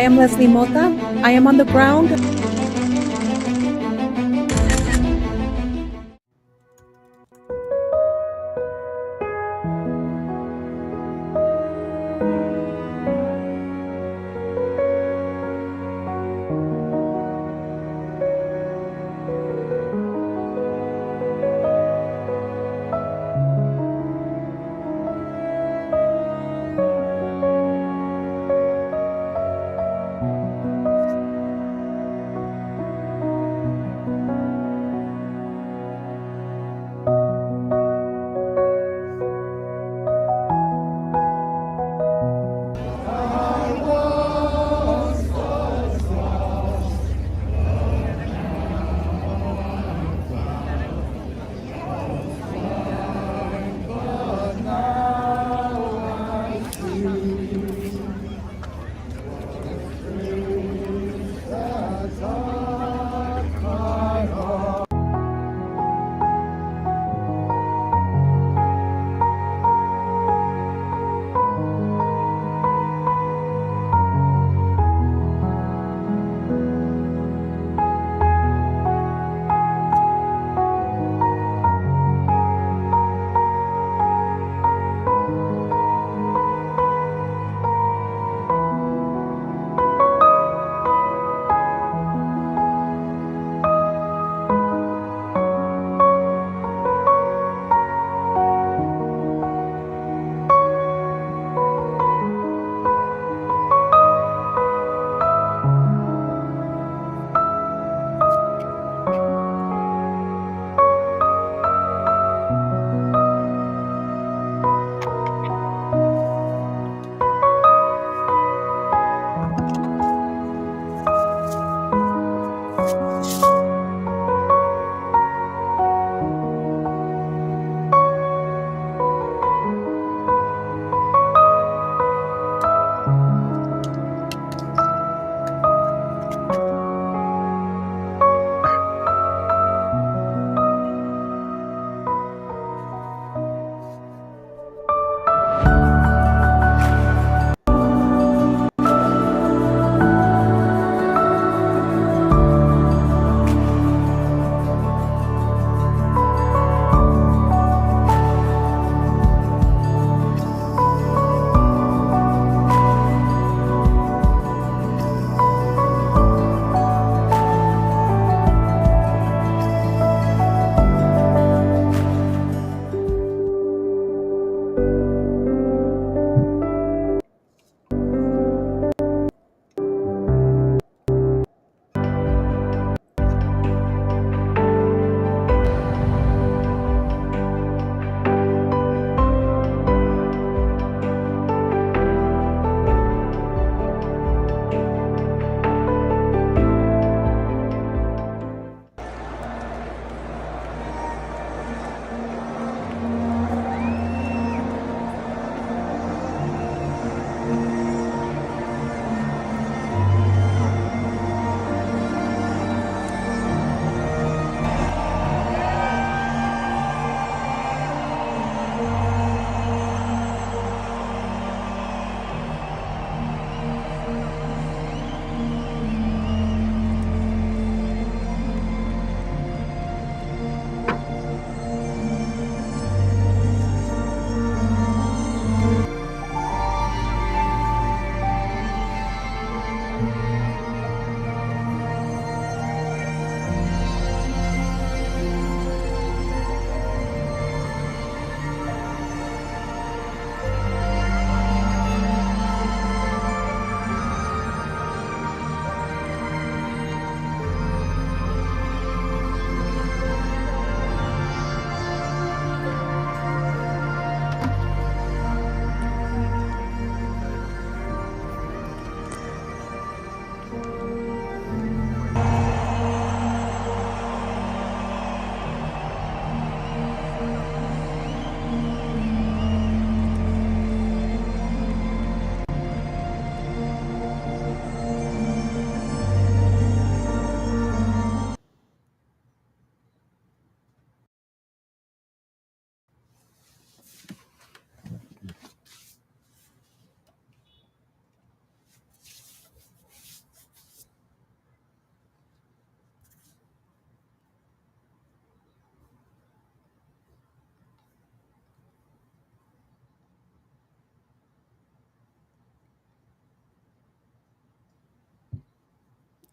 I am Leslie Mota. I am on the ground.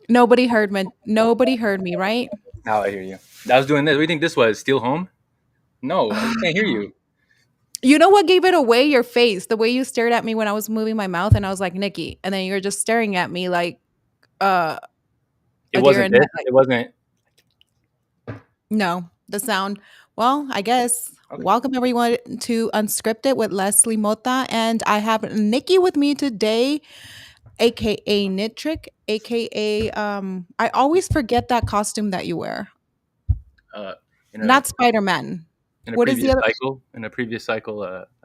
Nobody heard me. Nobody heard me, right? Now I hear you. I was doing this. What do you think this was? Steal home? No, I can't hear you. You know what gave it away? Your face, the way you stared at me when I was moving my mouth, and I was like, Nikki, and then you're just staring at me like uh, It a deer wasn't in this. headlights. It wasn't. No, the sound. Well, I guess Okay. welcome everyone to Unscripted with Leslie Mota, and I have Nikki with me today, aka Nitrick, aka I always forget that costume that you wear. Uh, in a Not Spider Man. in a What is the previous other? cycle,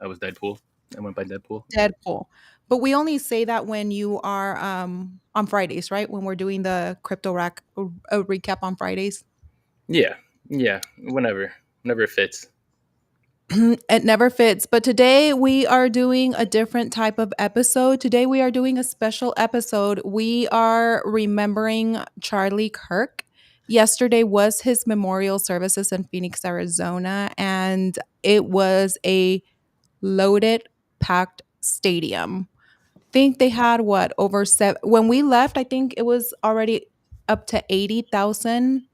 I was Deadpool. I went by Deadpool. Deadpool. But we only say that when you are on Fridays, right? When we're doing the crypto rack recap on Fridays. Yeah, yeah. Whenever it fits. It never fits. But today we are doing a different type of episode. Today we are doing a special episode. We are remembering Charlie Kirk. Yesterday was his memorial services in Phoenix, Arizona, and it was a loaded, packed stadium. Think they had what over seven when we left. I think it was already up to 80,000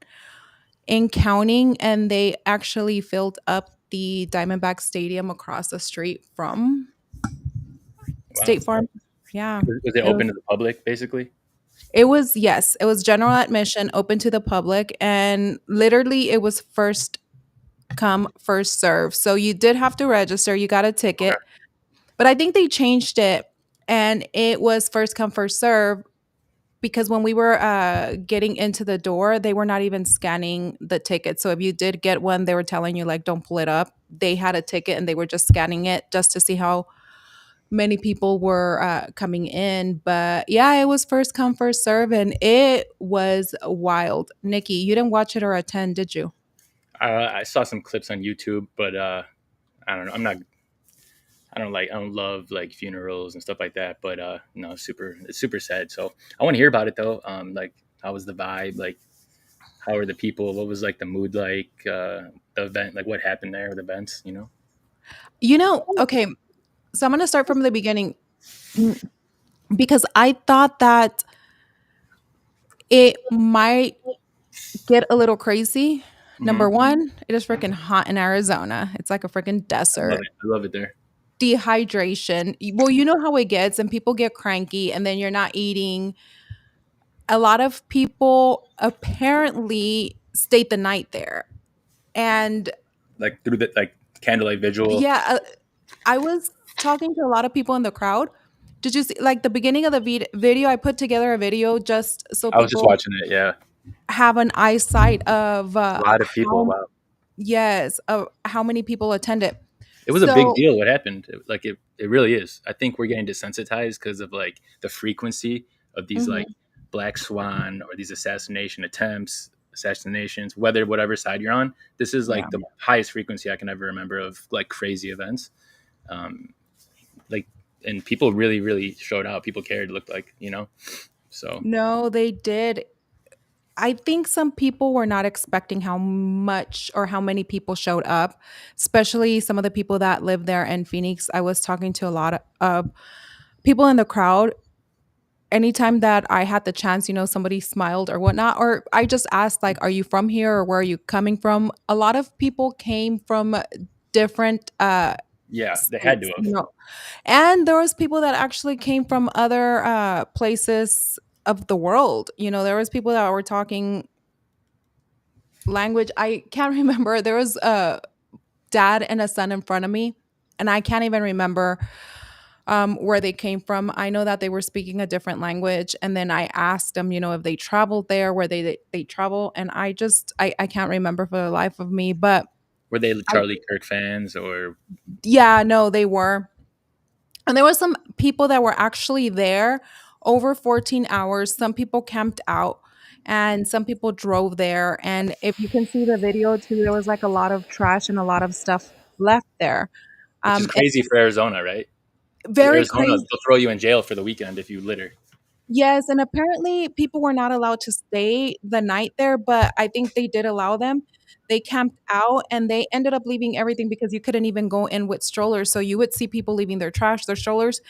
in counting, and they actually filled up the Diamondback Stadium across the street from Wow. State Farm. Yeah, Was it it open was. to the public, basically? It was yes, it was general admission, open to the public, and literally it was first come, first serve. So you did have to register. You got a Okay. ticket, but I think they changed it, and it was first come, first serve because when we were getting into the door, they were not even scanning the ticket. So if you did get one, they were telling you like, don't pull it up. They had a ticket and they were just scanning it just to see how many people were coming in. But yeah, it was first come, first serve, and it was wild. Nikki, you didn't watch it or attend, did you? I saw some clips on YouTube, but I don't know. I don't love like funerals and stuff like that. But no, it's super sad. So I want to hear about it though. Like how was the vibe? Like how were the people? What was like the mood like? The event, like what happened there? The events, you know? Okay, so I'm going to start from the beginning because I thought that it might get a little crazy. Hmm. Number one, it is freaking hot in Arizona. It's like a freaking I love desert. it. I love it there. Dehydration. Well, you know how it gets, and people get cranky, and then you're not eating. A lot of people apparently stayed the night there. And Like through the like candlelight vigil. yeah, I was talking to a lot of people in the crowd. Did you see, like, the beginning of the video? I put together a video just so I was just people watching it. Yeah, have an eyesight of a lot of people. how Wow. yes, of how many people attended. It was a big So, deal what happened. It really is. I think we're getting desensitized because of like the frequency of these like mhm, black swan or these assassination attempts, assassinations, whatever side you're on. This is yeah. like the highest frequency I can ever remember of like crazy events. Um, like and people really showed out. People cared. Looked like So No, they did. I think some people were not expecting how much or how many people showed up, especially some of the people that live there in Phoenix. I was talking to a lot of people in the crowd. Anytime that I had the chance, somebody smiled or whatnot, or I just asked, like, are you from here or where are you coming from? A lot of people came from different yeah, they had to states, have. and there was people that actually came from other places of the world. There was people that were talking language I can't remember. There was a dad and a son in front of me, and I can't even remember where they came from. I know that they were speaking a different language, and then I asked them, if they traveled there, where they travel, and I can't remember for the life of me. But Were they I Charlie Kirk fans or yeah, no, they were. And there were some people that were actually there over 14 hours. Some people camped out and some people drove there. And if you can see the video too, there was like a lot of trash and a lot of stuff left there. which is And crazy for Arizona, right? Because very Arizona, crazy. they'll throw you in jail for the weekend if you litter. Yes. And apparently people were not allowed to stay the night there, but I think they did allow them. they camped out and they ended up leaving everything because you couldn't even go in with strollers. So you would see people leaving their trash, their strollers.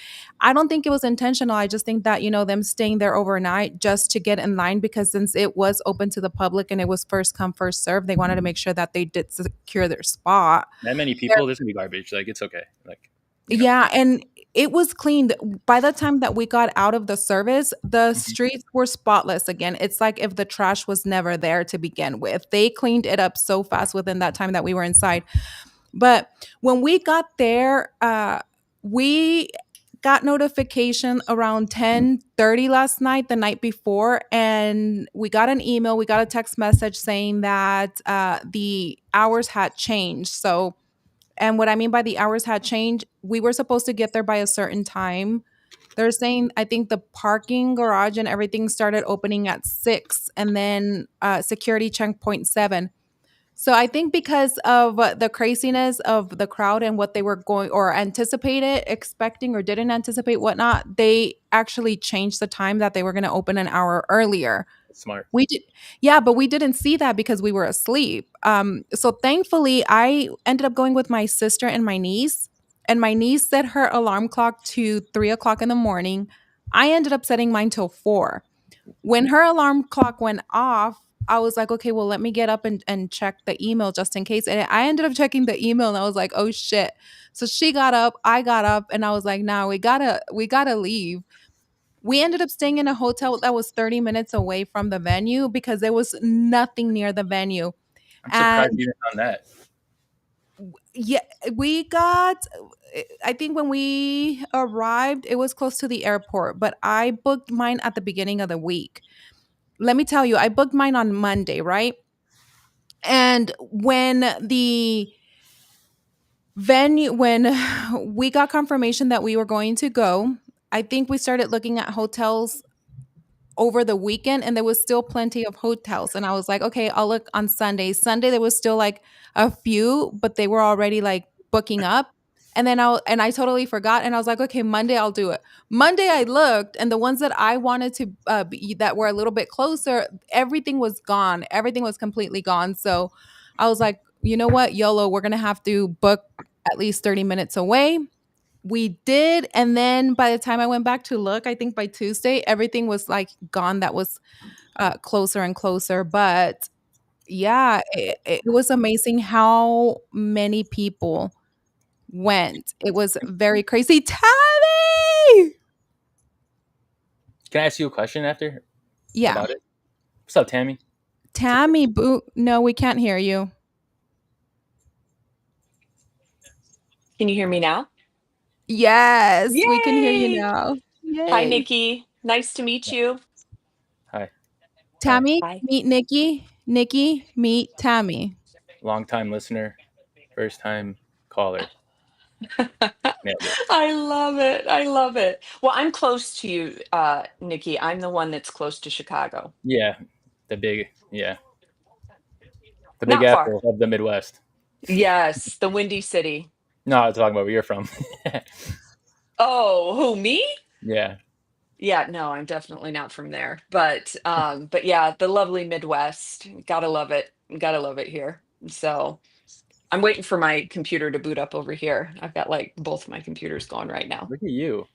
I don't think it was intentional. I just think that, them staying there overnight just to get in line, because since it was open to the public and it was first come, first serve, they wanted to make sure that they did secure their spot. That many people, this would be garbage. Like it's okay. Like Yeah, and it was cleaned. By the time that we got out of the service, the Mhm. streets were spotless again. It's like if the trash was never there to begin with. They cleaned it up so fast within that time that we were inside. But when we got there, we got notification around 10:30 last night, the night before, and we got an email, we got a text message saying that the hours had changed. So, and what I mean by the hours had changed, we were supposed to get there by a certain time. They're saying, I think the parking garage and everything started opening at 6, and then security checkpoint 7. So I think because of the craziness of the crowd and what they were going or anticipated, expecting, or didn't anticipate, whatnot, they actually changed the time that they were going to open an hour earlier. That's smart. We did, yeah, but we didn't see that because we were asleep. So thankfully, I ended up going with my sister and my niece set her alarm clock to 3 o'clock in the morning. I ended up setting mine till 4. When her alarm clock went off, I was like, okay, well, let me get up and check the email just in case. And I ended up checking the email and I was like, oh shit. So she got up, I got up, and I was like, nah, we gotta leave. We ended up staying in a hotel that was 30 minutes away from the venue because there was nothing near the venue. I'm surprised And you even found that. yeah, we got, I think when we arrived, it was close to the airport, but I booked mine at the beginning of the week. Let me tell you, I booked mine on Monday, right? And when we got confirmation that we were going to go, I think we started looking at hotels over the weekend, and there was still plenty of hotels, and I was like, okay, I'll look on Sunday. There was still like a few, but they were already like booking up. And then I totally forgot, and I was like, okay, Monday I'll do it. Monday I looked, and the ones that I wanted to that were a little bit closer, everything was gone. Everything was completely gone. So I was like, you know what, YOLO, we're gonna have to book at least 30 minutes away. We did, and then by the time I went back to look, I think by Tuesday, everything was, like, gone that was, closer and closer, but yeah, it was amazing how many people went. It was very crazy. Tammy! Can I ask you a question after Yeah. about it? What's up, Tammy? Tammy Boo no, we can't hear you. Can you hear me now? Yes, we can hear you Yay! now. Hi, Yay. Nikki. Nice to meet you. Hi. Hi. Tammy, Hi. meet Nikki. Nikki, meet Tammy. Long time listener, first time caller. Nailed it. I love it. I love it. Well, I'm close to you, Nikki. I'm the one that's close to Chicago. Yeah. Yeah. The big Not far. apple of the Midwest. Yes, the Windy City. No, I was talking about where you're from. Oh, who, me? Yeah. Yeah, no, I'm definitely not from there. But yeah, the lovely Midwest. Gotta love it. Gotta love it here. So I'm waiting for my computer to boot up over here. I've got like both my computers going right now. Look at you.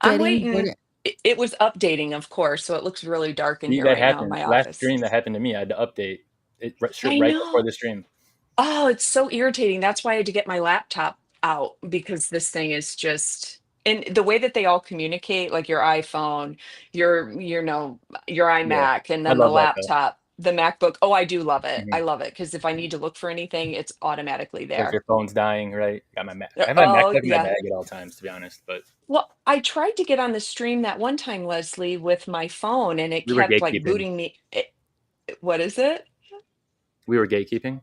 I'm Getting waiting. good. It was updating, of course, so it looks really dark in See, here that right now in happened. my Last office. stream that happened to me. I had to update it I right before know. the stream. Oh, it's so irritating. That's why I had to get my laptop out because this thing is just, and the way that they all communicate, like your iPhone, your Yeah. iMac, and I then the love that though. laptop, the MacBook. Oh, I do love it. Mhm. I love it because if I need to look for anything, it's automatically Or if your there. phone's dying, right? Got my Mac. I have my Oh, MacBook in my yeah. bag at all times, to be honest. But Well, I tried to get on the stream that one time, Leslie, with my phone, and it we were kept like gatekeeping. booting me. What is it? We were gatekeeping.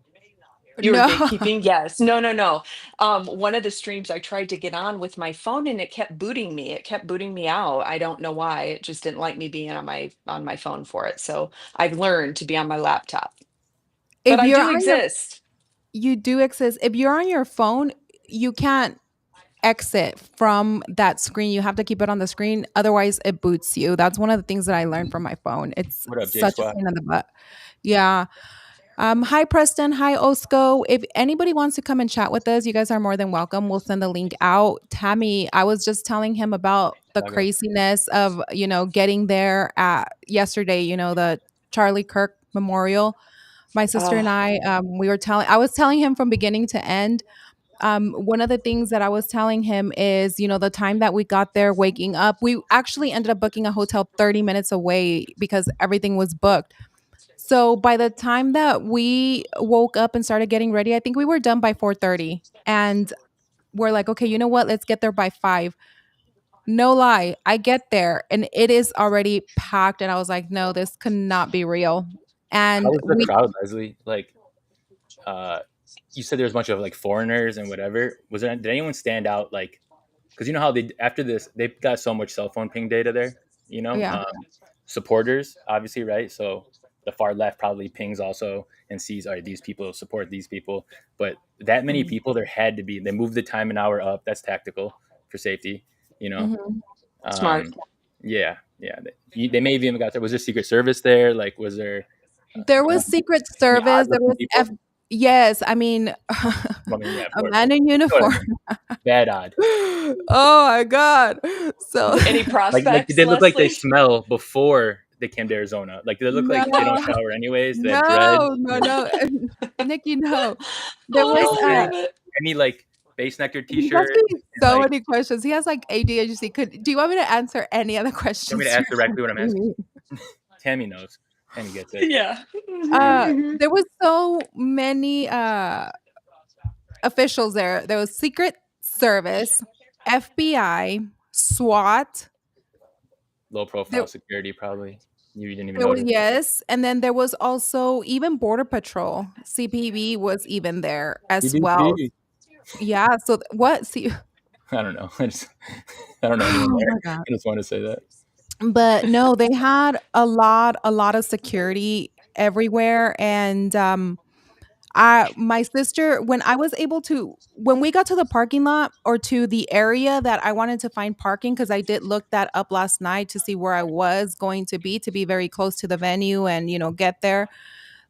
You were No. gatekeeping? Yes. No, no, no. One of the streams I tried to get on with my phone and it kept booting me. It kept booting me out. I don't know why. It just didn't like me being on my phone for it. So I've learned to be on my laptop. But If I you're do on your exist. You do exist. If you're on your phone, you can't exit from that screen. You have to keep it on the screen. Otherwise, it boots you. That's one of the things that I learned from my phone. It's What up, J such a Squad? pain in the butt. Yeah. Hi, Preston. Hi, Osco. If anybody wants to come and chat with us, you guys are more than welcome. We'll send the link out. Tammy, I was just telling him about the Chicago. craziness of, getting there at yesterday, the Charlie Kirk Memorial. My sister and Oh, I was telling him from beginning to end. One of the things that I was telling him is, the time that we got there, waking up, we actually ended up booking a hotel 30 minutes away because everything was booked. So by the time that we woke up and started getting ready, I think we were done by 4:30. And we're like, okay, you know what? Let's get there by 5. No lie. I get there and it is already packed. And I was like, no, this cannot be real. How And was the crowd, Leslie? Like, uh, you said there's a bunch of like foreigners and whatever. Was there? Did anyone stand out? Like, because you know how they after this they've got so much cell phone ping data there. You know, yeah. supporters obviously, right? So the far left probably pings also and sees, all right, these people support these people. But that many Mhm. people, there had to be. They moved the time an hour up. That's tactical for safety. You know, Mhm. um, smart. yeah, yeah. They may have even got there. Was there Secret Service there? Like, was there There any, was Secret any odd Service. There looking was people? yes, I mean, I mean, yeah, of a course. man in You know what I uniform. mean? Bad odd. Oh my god. So Any Like, did prospects, they look like they Leslie? smell before they came to Arizona? Like, do they look like they don't no. shower anyways? They have dreads. No, no, no. Nikki, no. There was Oh, I love it. Any like base nectar he's T-shirt asking and so like. many questions. He has like ADHD. Do you want me to answer any other You want me questions to ask you're directly what I'm asking asking? me? Tammy knows. Tammy gets it. Yeah. Mhm. There was so many officials there. There was Secret Service, FBI, SWAT. Low There profile security, probably. You didn't even there was notice. yes, and then there was also even Border Patrol. CPB was even there as well. CBP. Yeah, so what? See, I don't know. I don't know anyone oh there. my god. I just want to say that. But no, they had a lot of security everywhere, and my sister, when we got to the parking lot or to the area that I wanted to find parking, because I did look that up last night to see where I was going to be very close to the venue and get there.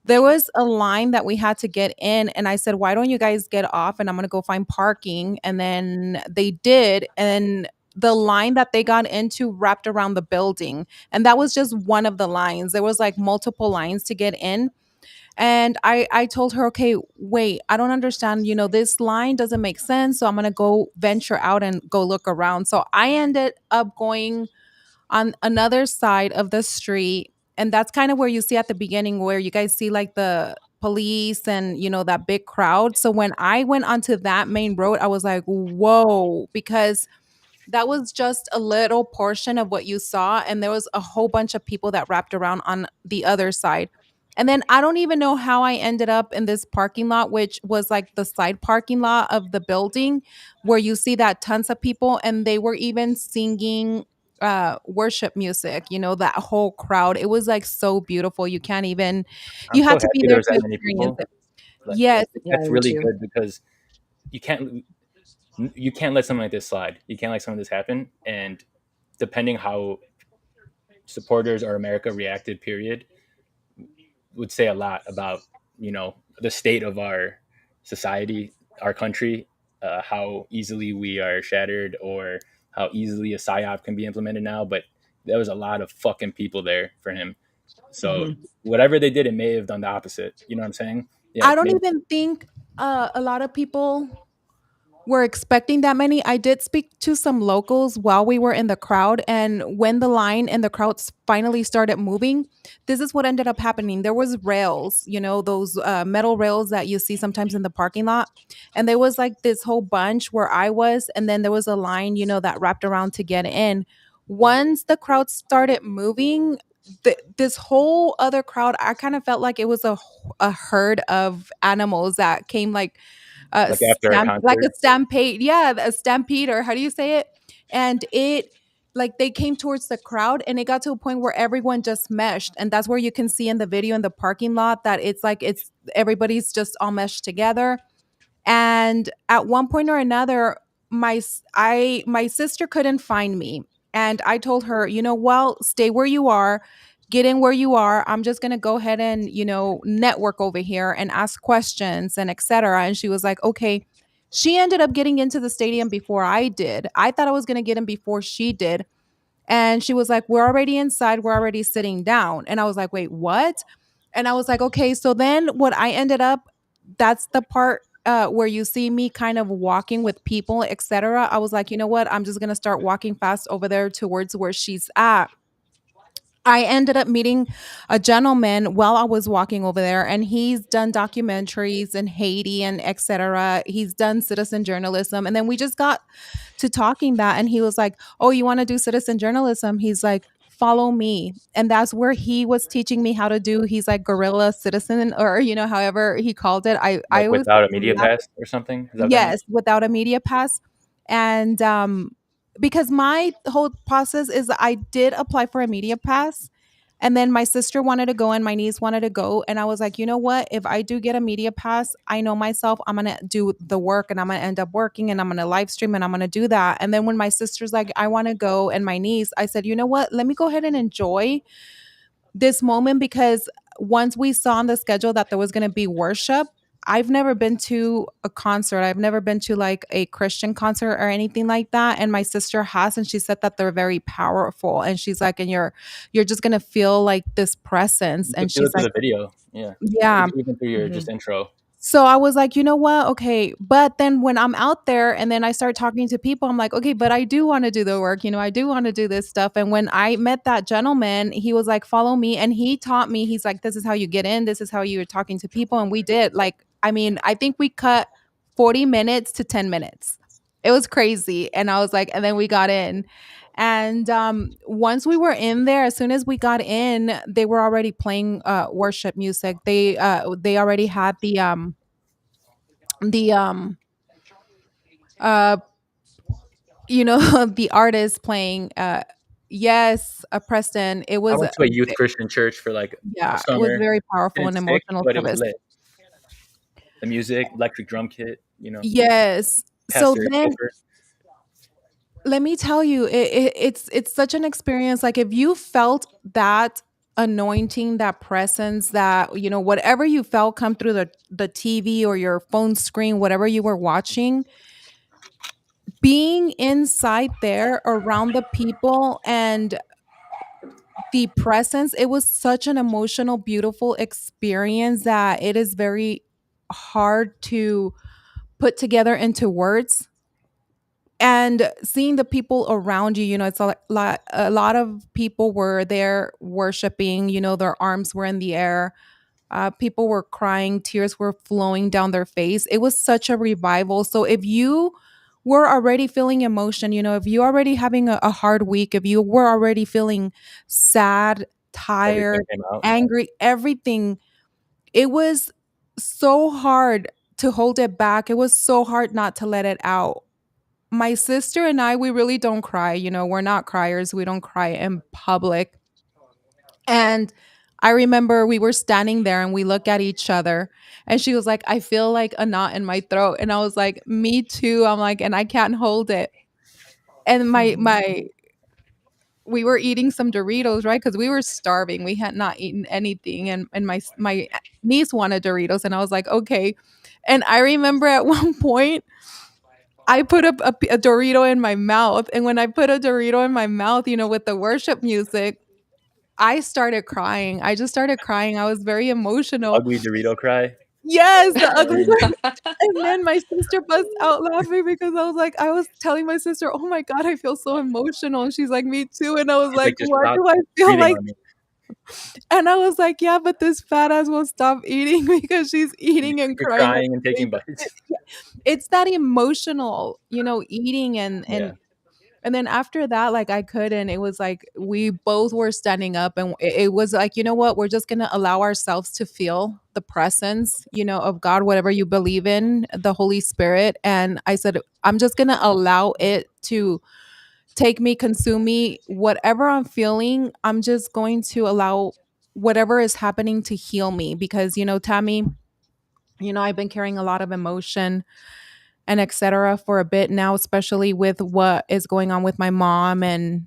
There was a line that we had to get in, and I said, "Why don't you guys get off and I'm going to go find parking?" And then they did, and the line that they got into wrapped around the building, and that was just one of the lines. There was like multiple lines to get in, and I told her, "Okay, wait, I don't understand, this line doesn't make sense, so I'm going to go venture out and go look around." So I ended up going on another side of the street, and that's kind of where you see at the beginning where you guys see like the police and that big crowd. So when I went onto that main road, I was like, whoa, because that was just a little portion of what you saw, and there was a whole bunch of people that wrapped around on the other side. And then I don't even know how I ended up in this parking lot, which was like the side parking lot of the building, where you see that tons of people, and they were even singing worship music, that whole crowd. It was like so beautiful. I'm You so had to be happy there there was to that many experience people. it. Like, Yes. Yeah, that's me really too. good because you can't you can't let something like this slide. You can't let something like this happen. And depending how supporters or America reacted, period, would say a lot about the state of our society, our country, how easily we are shattered, or how easily a psyop can be implemented now. But there was a lot of fucking people there for him. So Mhm. whatever they did, it may have done the opposite. You know what I'm saying? Yeah, I don't maybe. even think a lot of people were expecting that many. I did speak to some locals while we were in the crowd, and when the line and the crowds finally started moving, this is what ended up happening. There was rails, those metal rails that you see sometimes in the parking lot, and there was like this whole bunch where I was, and then there was a line, that wrapped around to get in. Once the crowd started moving, this whole other crowd, I kind of felt like it was a herd of animals that came Like after a like a concert. stampede. Yeah, a stampede, or how do you say it? And they came towards the crowd, and it got to a point where everyone just meshed, and that's where you can see in the video in the parking lot that it's everybody's just all meshed together. And at one point or another, my sister couldn't find me, and I told her, well, stay where you are, get in where you are. I'm just going to go ahead and, network over here and ask questions and etc." And she was like, "Okay." She ended up getting into the stadium before I did. I thought I was going to get in before she did. And she was like, "We're already inside. We're already sitting down." And I was like, "Wait, what?" And I was like, "Okay." So then what I ended up, that's the part where you see me kind of walking with people, etc. I was like, "You know what? I'm just going to start walking fast over there towards where she's at." I ended up meeting a gentleman while I was walking over there, and he's done documentaries in Haiti and etc. He's done citizen journalism. And then we just got to talking that, and he was like, "Oh, you want to do citizen journalism?" He's like, "Follow me." And that's where he was teaching me how to do, he's like guerrilla citizen, or however he called it. I Like always without a media pass or something. Is that what that means? Yes, without a media pass. And because my whole process is I did apply for a media pass, and then my sister wanted to go and my niece wanted to go, and I was like, "You know what? If I do get a media pass, I know myself, I'm going to do the work and I'm going to end up working and I'm going to live stream and I'm going to do that." And then when my sister's like, "I want to go," and my niece, I said, "You know what? Let me go ahead and enjoy this moment," because once we saw on the schedule that there was going to be worship, I've never been to a concert. I've never been to like a Christian concert or anything like that. And my sister has, and she said that they're very powerful. And she's like, and you're just gonna feel like this presence. You can And feel she's it through like, the video. Yeah. yeah. Even through your Mhm. just intro. So I was like, "You know what? Okay." But then when I'm out there and then I start talking to people, I'm like, "Okay, but I do want to do the work. I do want to do this stuff." And when I met that gentleman, he was like, "Follow me." And he taught me, he's like, "This is how you get in. This is how you're talking to people." And we did. Like, I mean, I think we cut 40 minutes to 10 minutes. It was crazy. And I was like, and then we got in. And once we were in there, as soon as we got in, they were already playing worship music. They already had the uh the artist playing. Yes, Preston. It I was went to a youth Christian church for like a yeah, it was summer. very powerful Didn't and stick, emotional but it was service. lit. The music, electric drum kit, Yes. So Pastor then Kiffer. let me tell you, it's such an experience. Like, if you felt that anointing, that presence, that whatever you felt come through the TV or your phone screen, whatever you were watching, being inside there around the people and the presence, it was such an emotional, beautiful experience that it is very hard to put together into words. And seeing the people around you, it's a lot of people were there worshiping, their arms were in the air. People were crying, tears were flowing down their face. It was such a revival. So if you were already feeling emotion, if you already having a hard week, if you were already feeling sad, Everything tired, came out. angry, everything, it was so hard to hold it back. It was so hard not to let it out. My sister and I, we really don't cry. We're not criers. We don't cry in public. And I remember we were standing there and we look at each other, and she was like, "I feel like a knot in my throat." And I was like, "Me too." I'm like, and I can't hold it. And Mhm. we were eating some Doritos, right? Because we were starving. We had not eaten anything. And my niece wanted Doritos. And I was like, okay. And I remember at one point, I put a Dorito in my mouth. And when I put a Dorito in my mouth, with the worship music, I started crying. I just started crying. I was very emotional. Ugly Dorito cry. Yes, the ugly. And And then my sister bust out laughing because I was telling my sister, "Oh my God, I feel so emotional." And she's like, "Me too." And I was she's like, like, just "Why stop do I feel breathing like?" on me. And I was like, "Yeah, but this fat ass won't stop eating because she's eating and You're crying at crying and the same taking time." bites. It's that emotional, eating and Yeah. and then after that, like, I couldn't. It was like we both were standing up, and it was like, you know what? We're just gonna allow ourselves to feel the presence, of God, whatever you believe in, the Holy Spirit. And I said, I'm just gonna allow it to take me, consume me, whatever I'm feeling. I'm just going to allow whatever is happening to heal me because, Tammy, I've been carrying a lot of emotion and etc. for a bit now, especially with what is going on with my mom and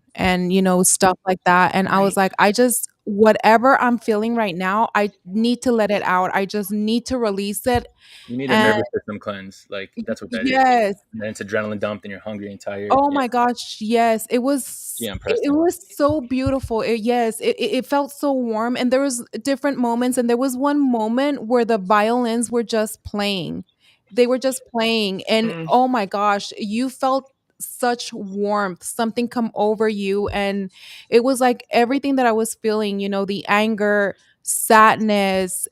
stuff like that. And I was Right. like, I just whatever I'm feeling right now, I need to let it out. I just need to release it. You need a And nervous system cleanse. Like that's what that is. yes. And then it's adrenaline dumped and you're hungry and tired. Oh Yeah. my gosh, yes. Yeah, I'm It Preston. was so beautiful. Yes, it felt so warm, and there was different moments, and there was one moment where the violins were just playing. They were just playing, and Mm, oh my gosh, you felt such warmth, something come over you, and it was like everything that I was feeling, the anger, sadness,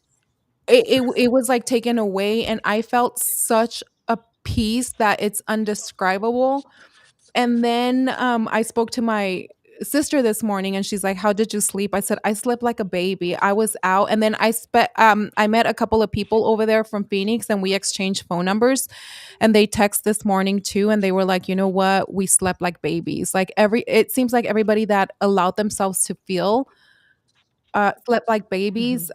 it was like taken away, and I felt such a peace that it's undescribable. And then, I spoke to my sister this morning, and she's like, "How did you sleep?" I said, "I slept like a baby. I was out." And then I met a couple of people over there from Phoenix, and we exchanged phone numbers, and they text this morning too, and they were like, "You know what? We slept like babies." Like it seems like everybody that allowed themselves to feel slept like mhm. babies.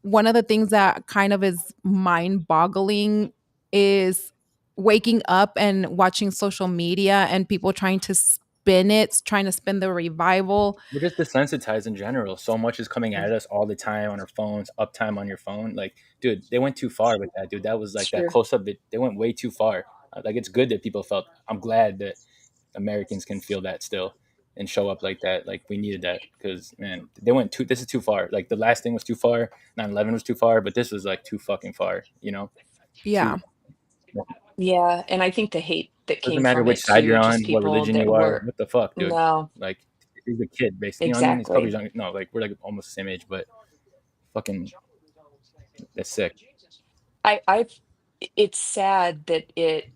One of the things that kind of is mind boggling is waking up and watching social media and people trying to spin the revival. We're just desensitized in general. So much is coming Mm, at us all the time on our phones, uptime on your phone. Like, dude, they went too far with that, dude. That was like that sure. close up. They went way too far. Like, it's good that people felt. I'm glad that Americans can feel that still and show up like that. Like, we needed that because, man, they went too. This is too far. Like, the last thing was too far. 9/11 was too far, but this was like too fucking far. Yeah. Too. Yeah, and I think the hate that Doesn't came matter from which it side too, you're just on, what people religion that you are. were What the fuck, dude? no, Like, he's a kid, basically. You know what I mean? He's a couple exactly. years young. No, like we're like almost the same age, but fucking, that's sick. I've it's sad that it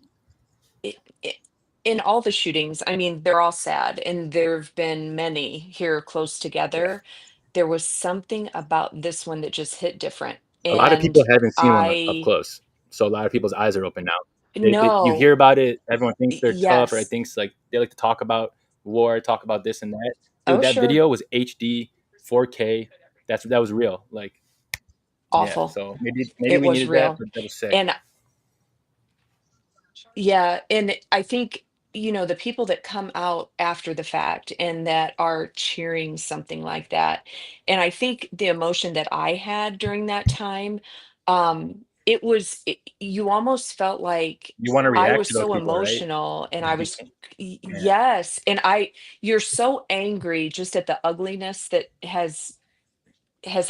in all the shootings, I mean, they're all sad, and there've been many here close Yeah. together. There was something about this one that just hit different, A lot of and people haven't seen one up I close, so a lot of people's eyes are open now. You no, hear about it, everyone thinks they're tough, or it yes. thinks like they like to talk about war, talk about this and that. Dude, Oh, that sure. video was HD, 4K. That was real. Like, yeah. Awful. So maybe It we was needed that, real. but that was sick. And yeah, and I think, the people that come out after the fact and that are cheering something like that, and I think the emotion that I had during that time, you almost felt like You want to I react was to those so people, right? emotional, and Like I you was can't. Yeah. yes, and you're so angry just at the ugliness that has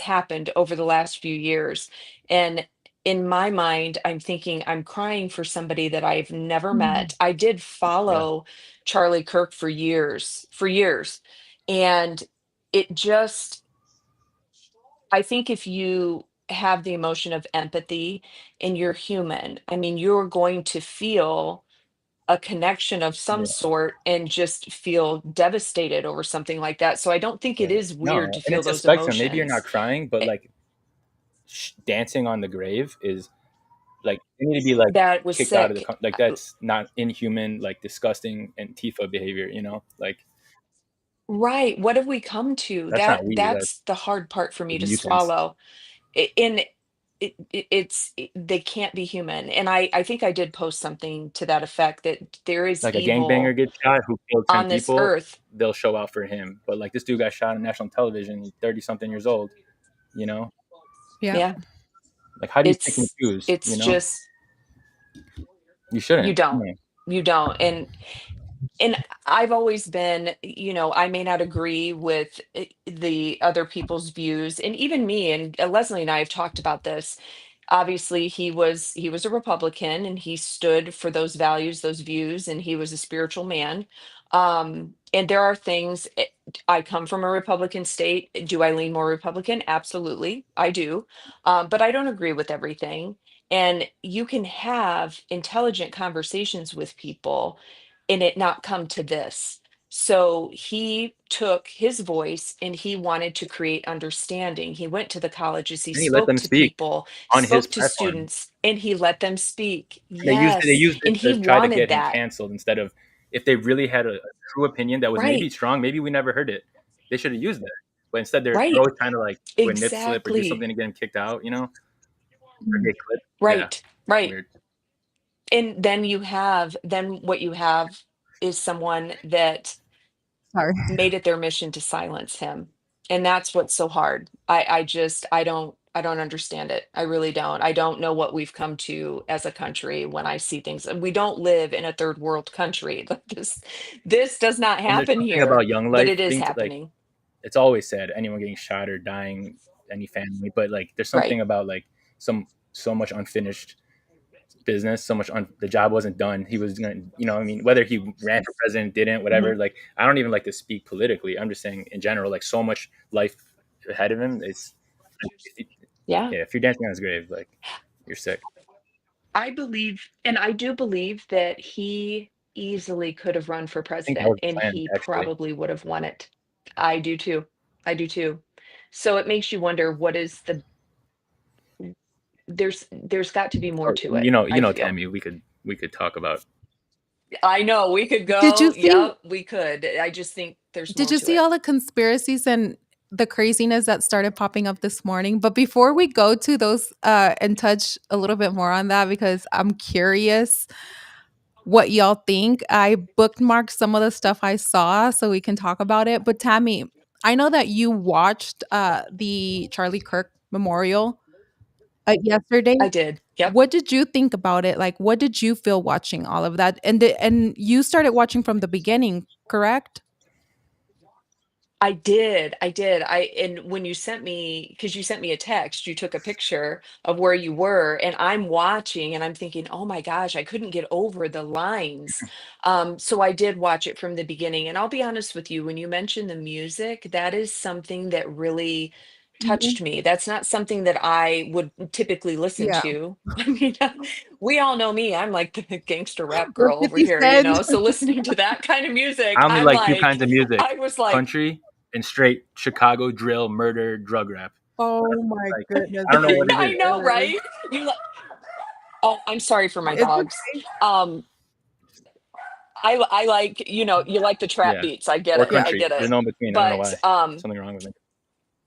happened over the last few years. And in my mind, I'm thinking I'm crying for somebody that I've never Mhm. met. I did Yeah. follow Charlie Kirk for years, for years. And it just, I think if you have the emotion of empathy and you're human, I mean, you're going to feel a connection of some Yeah. sort and just feel devastated over something like that. So I don't think it Yeah. is weird No, to and feel it's a those spectrum. Maybe you're not emotions. crying, but Eh, like dancing on the grave is like you need to be like That was kicked out of the sick. like that's not inhuman, like disgusting Antifa behavior. Like Right, what have we come to? that's not we. That's That's the hard part for me the to mutants. swallow. And they can't be human. And I think I did post something to that effect that there is Like a gangbanger evil gets shot who killed 10 on this people, earth. they'll show out for him. But like this dude got shot on national television, he's 30 something years old, you know? Yeah. Yeah, Like how do you pick and it's choose, it's just You you shouldn't. don't. Yeah. You don't. And I've always been, I may not agree with the other people's views, and even me and Leslie and I have talked about this. Obviously, he was a Republican, and he stood for those values, those views, and he was a spiritual man. And there are things. I come from a Republican state. Do I lean more Republican? Absolutely, I do. But I don't agree with everything. And you can have intelligent conversations with people and it not come to this. So he took his voice and he wanted to create understanding. He went to the colleges, he And he let spoke them to speak people, on his spoke to platform. students, and he let them speak. And they Yes. used it And he to try to wanted get him that. canceled instead of if they really had a true opinion that was maybe Right. strong, maybe we never heard it. They should have used that. But instead they're Right. always trying to like do a nip slip or do Exactly. something to get him kicked out, or Mhm. get clipped. Yeah. Right. Right. Weird. And then what you have is someone that Sorry. made it their mission to silence him. And that's what's so hard. I don't understand it. I really don't. I don't know what we've come to as a country when I see things. And we don't live in a third world country. Like this does not And there's happen something here, about young but life it is being like, happening. it's always said anyone getting shot or dying, any family, but like there's Right. something about like so much unfinished business, the job wasn't done. He was gonna, I mean, whether he ran for president, didn't, Mhm. whatever. Like, I don't even like to speak politically. I'm just saying in general, like so much life ahead of him. If you, Yeah. yeah, if you're dancing on his grave, like you're sick. I believe, and I do believe that he easily could have run for I think that president was and the plan he actually. probably would have won it. I do too. I do too. So it makes you wonder what is the there's got to be more Or, to it, I feel. Tammy, we could talk about. I know we could Did you go. see Yep, we could. I just think there's did more you to see it. all the conspiracies and the craziness that started popping up this morning? But before we go to those and touch a little bit more on that because I'm curious what y'all think. I bookmarked some of the stuff I saw so we can talk about it. But Tammy, I know that you watched the Charlie Kirk memorial yesterday. I did. Yep. What did you think about it? Like, what did you feel watching all of that? And you started watching from the beginning, correct? I did. I did. And when you sent me, because you sent me a text, you took a picture of where you were, and I'm watching and I'm thinking, oh my gosh, I couldn't get over the lines. So I did watch it from the beginning. And I'll be honest with you, when you mentioned the music, that is something that really Mhm. touched me. That's not something that I would typically listen Yeah, to. I mean, we all know me. I'm like the gangster rap with girl over 50 here, you Cent. know? So listening to that kind of music, I only I'm like two like, kinds of music: I was like, country and straight Chicago drill, murder, drug rap. Oh my Like, goodness I don't know what it I is. know, right? You li Oh, I'm sorry for my It's dogs. okay. Um, I like, you like the trap Yeah, beats. I get or it. Yeah. I country. get There's it. no in between. I don't know But why. Something wrong with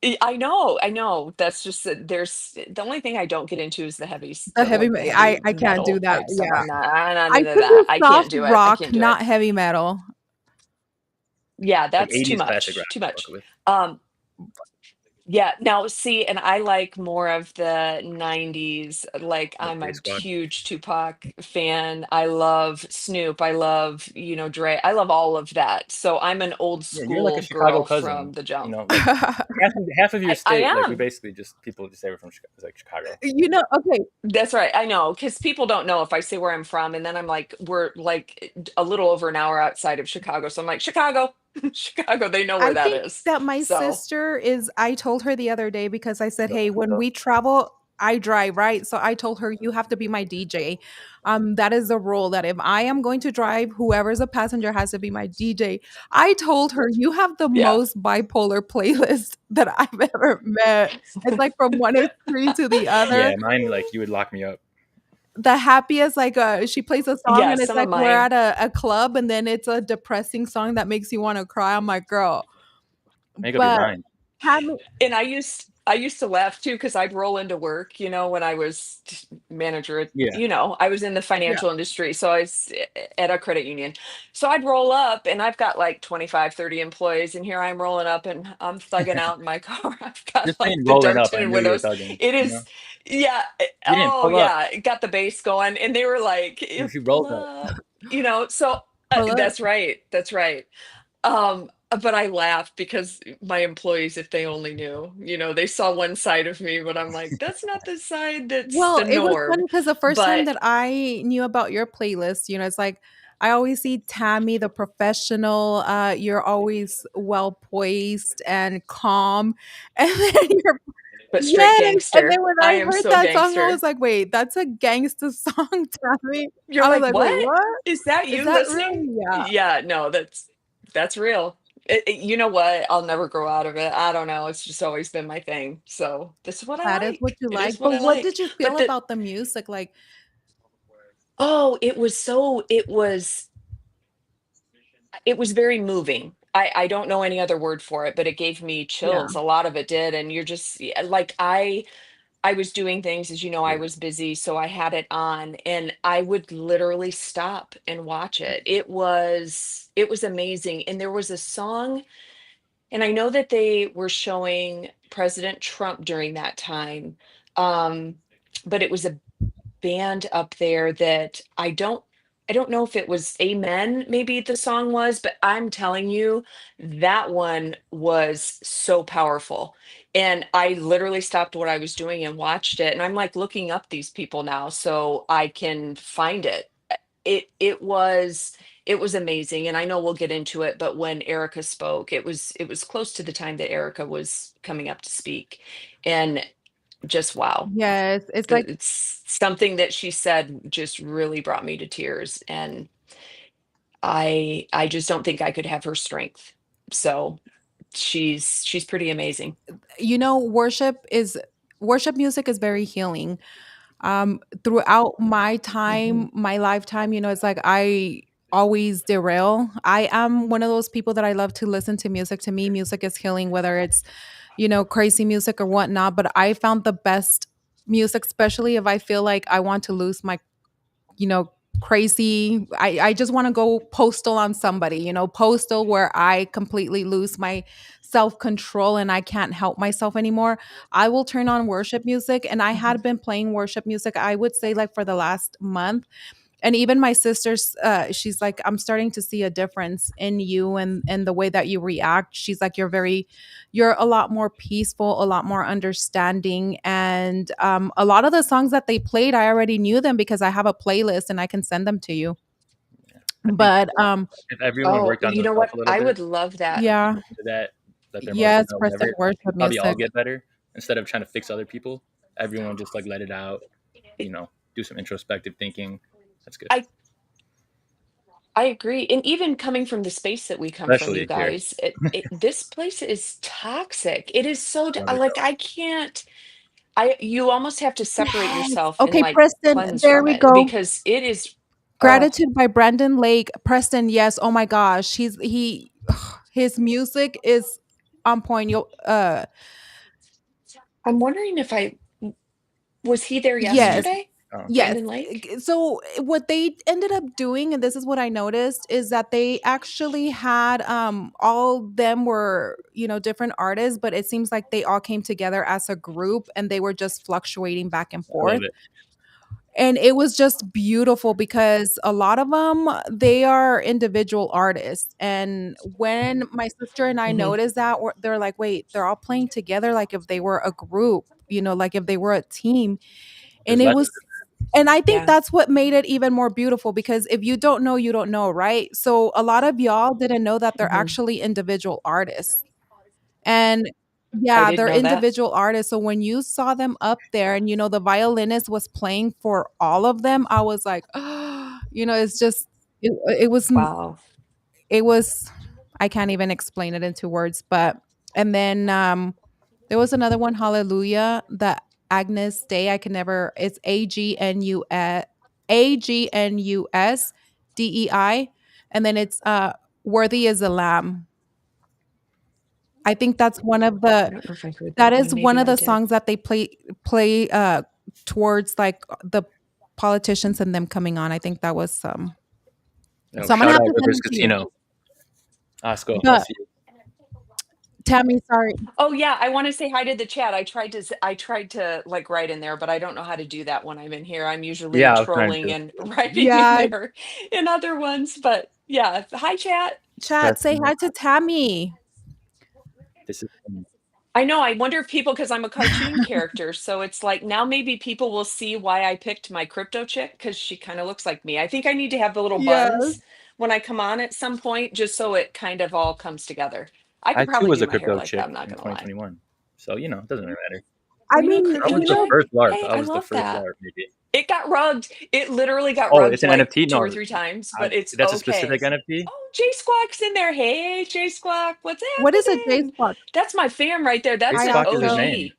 me. I know. That's just that there's the only thing I don't get into is The heavy like the I heavy can't do metal that. type stuff. Yeah. I'm not I into could that. do I can't soft do it. I rock, can't do it. not heavy metal. Yeah, Like that's too 80s classic much. rap. Too I fuck much. with. Um, Yeah, now see, and I like more of the 90s. Like Like I'm Day a Squad. huge Tupac fan. I love Snoop. I love, Dre. I love all of that. So I'm an old Yeah, you're like a school Chicago girl from cousin. the jump. Like half of your I state. Like we am. basically just people just say we're from Chicago. It's like Chicago. Okay, That's right. I know, because people don't know if I say where I'm from, and then I'm like, we're like a little over an hour outside of Chicago. So I'm like, Chicago, Chicago, they know where I that think is. that my So sister is I told her the other day because I said, So, "Hey, when so, we travel, I drive, right?" So I told her, "You have to be my DJ." That is the rule that if I am going to drive, whoever's a passenger has to be my DJ. I told her, "You have the yeah. most bipolar playlist that I've ever met." It's like from one extreme to the yeah, other. mine like you would lock me up. The happiest, like, she plays a song Yeah, and it's some of like we're mine. at a club and then it's a depressing song that makes you wanna cry. I'm like, "Girl." Make up your But mind. Tammy And I used to laugh too because I'd roll into work, when I was manager at, Yeah, I was in the yeah. financial industry, so I was at a credit union. So I'd roll up and I've got like 25, 30 employees, and here I'm rolling up and I'm thugging out in my car. I've got just like saying the rolling dark up. I tinted knew you were windows. thugging. It You know, is, yeah. you didn't Oh pull up. yeah, it got the bass going, and they were like, She pull rolled up. up, so Pull up. that's right. That's right. But I laughed because my employees, if they only knew, they saw one side of me, but I'm like, that's not the side that's Well, the it was funny norm. because the first time But that I knew about your playlist, it's like I always see Tammy, the professional, you're always well poised and calm, and then you're straight yes, and then gangster. when I I am heard so that song, I was gangster. like, "Wait, that's a gangsta song, Tammy." You're I was like, like, "Wait, what? what? Is that Is you that listening? really?" Yeah, Yeah, no, that's real. You know what? I'll never grow out of it. I don't know. It's just always been my thing. So this is what I that is what like. you It is like. what But I what like. did you But feel about the music? Like, it was very moving. I don't know any other word for it, but it gave me yeah. chills. A lot of it did. And you're just yeah, like I was doing things, as you know, I Yeah, was busy, so I had it on and I would literally stop and watch it. It was amazing. And there was a song And I know that they were showing President Trump during that time. Um, but it was a band up there that I don't know if it was Amen, maybe the song was, but I'm telling you, that one was so powerful. And I literally stopped what I was doing and watched it. And I'm like looking up these people now so I can find it. It was amazing. And I know we'll get into it, but when Erica spoke, it was close to the time that Erica was coming up to speak. And just wow. Yes, it's like It's something that she said just really brought me to tears, and I just don't think I could have her strength. So she's pretty amazing. worship music is very healing. Throughout my Mhm. time, my lifetime, it's like I always derail. I am one of those people that I love to listen to music. To me, music is healing, whether it's, crazy music or whatnot. But I found the best music, especially if I feel like I want to lose my, you know, crazy. I just want to go postal on somebody, postal where I completely lose my self control and I can't help myself anymore. I will turn on worship music. And I Mhm. had been playing worship music, I would say, like for the last month. And even my sister's, she's like, I'm starting to see a difference in you and the way that you react. She's like, you're a lot more peaceful, a lot more understanding. And a lot of the songs that they played, I already knew them because I have a playlist and I can send them to you. I think But if everyone Oh, worked on you know themselves what? a little I bit, would love that. yeah, into that, let their emotions yes, out, for some whatever, worship probably all music. get better instead of trying to fix other people. Everyone just like let it out, do some introspective thinking. That's good, I I agree. And even coming from the space that we come from, you especially here. guys, this place is toxic. It is so Love it like though. I can't. I you almost have to separate Yes. yourself and Okay, like Preston, cleanse there from we it go. because it is. Oh, Gratitude by Brandon Lake. Preston, yes. Oh my gosh. His music is on point. You'll I'm wondering if I was he there yes. Me, yesterday, oh, Yes. Brandon Lake. So what they ended up doing, and this is what I noticed, is that they actually had all them were, different artists, but it seems like they all came together as a group and they were just fluctuating back and I love forth. it. And it was just beautiful because a lot of them, they are individual artists. And when my sister and I Mhm. noticed that, they're like, wait, they're all playing together like if they were a group, like if they were a team. And There's it lessons. was and I think Yeah. that's what made it even more beautiful because if you don't know, you don't know, right? So a lot of y'all didn't know that they're Mhm. actually individual artists. And I yeah, didn't they're know that. individual artists. So when you saw them up there and the violinist was playing for all of them, I was like, it's just it was Wow. it was I can't even explain it into words, but and then there was another one, Hallelujah, the Agnes Day. I can never it's AGNUSDEI, and then it's Worthy as a Lamb. I think that's one of I the don't know if I heard that that is one. one Maybe of I the did. songs that they play towards like the politicians and them coming on. I think that was so I'm gonna Shout have out to send Rivers it to you. Casino. Osco, I But see you. Tammy, sorry. Oh yeah, I want to say hi to the chat. I tried to like write in there, but I don't know how to do that when I'm in here. I'm usually Yeah, I was trying trolling to. and writing in Yeah, there in other ones. But yeah, hi chat. chat, say Preston, hi to Tammy. this is I know. I wonder if people, because I'm a cartoon character, so it's like now maybe people will see why I picked my crypto chick because she kind of looks like me. I think I need to have the little Yes. buns when I come on at some point, just so it kind of all comes together. I I could too probably was do a my hair crypto like that. chick I'm not in gonna lie. 2021, so it doesn't really matter. I Were you a mean, I crypto was the chick? first LARP. Hey, I I was the love first that. LARP, maybe. It got rugged. It literally got Oh, rugged it's an like NFT. 2 or No, 3 times, but it's that's a specific okay. NFT. Oh, Jay Squawk's in there. Hey, Jay Squawk, what's what is a J happening? spot? That's my fam right there. Jay That's I an Squawk is his also name. OG.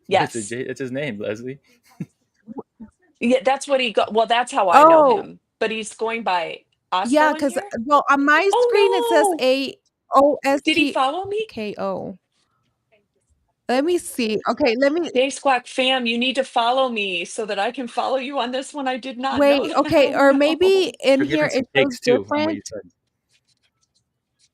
It's Yes. It's his name, Leslie. Yeah, that's what he got. Well, that's how I know oh him. But he's going by yeah, Osco in because here. well on my screen it says Oh no. Did he follow me? AOSTKO. Let me see. Okay, let me Jay Squawk fam, you need to follow me so that I can follow you on this one. I did not know wait. that. Okay, Oh or maybe no. in You're here giving it some shows takes too on what different. you said.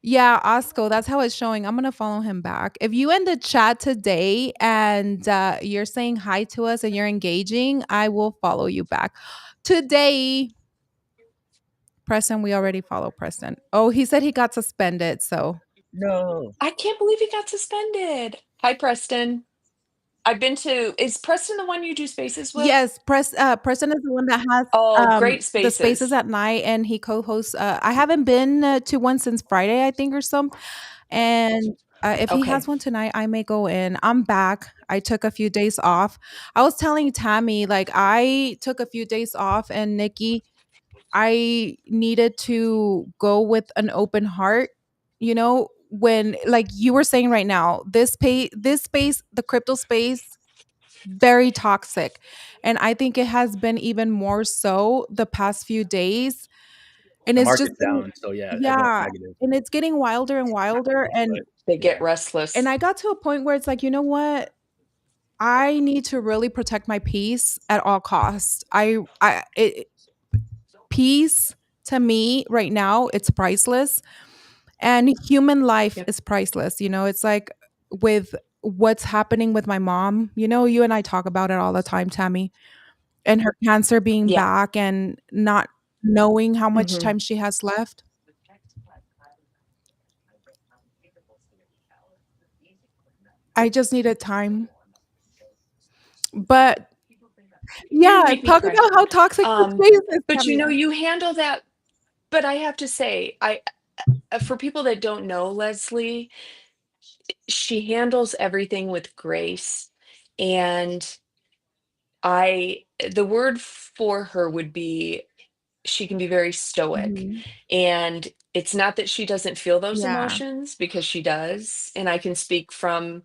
Yeah, Osco, that's how it's showing. I'm gonna follow him back. If you in the chat today and you're saying hi to us and you're engaging, I will follow you back. Today, Preston, we already follow Preston. Oh, he said he got suspended. So No. I can't believe he got suspended. Hi, Preston. I've been to, is Preston the one you do spaces with? yes, Preston is the one that has Oh, great the spaces spaces. at night, and he co-hosts. I haven't been to one since Friday, I think, or so. And if he has Okay. one tonight, I may go in. I'm back. I took a few days off. I was telling Tammy, like, I took a few days off, and Nikki, I needed to go with an open heart. When, like you were saying right now, this space, the crypto space, very toxic. And I think it has been even more so the past few days. And The it's just market's down, so yeah, everyone's yeah, negative. and it's getting wilder and wilder. And But They get yeah, and restless. I got to a point where it's like, you know what? I need to really protect my peace at all costs. Peace to me right now, it's priceless, and human life Yep. is priceless. It's like with what's happening with my mom. You and I talk about it all the time, Tammy, and her cancer being Yeah. back and not knowing how much Hmm. time she has left. I just needed time. But You yeah, make me talk cry. about how toxic the Um, space is, but Tammy. you handle that. But I have to say, for people that don't know Leslie, she handles everything with grace. And the word for her would be she can be very stoic. Mhm. And it's not that she doesn't feel those Yeah. emotions, because she does. And I can speak from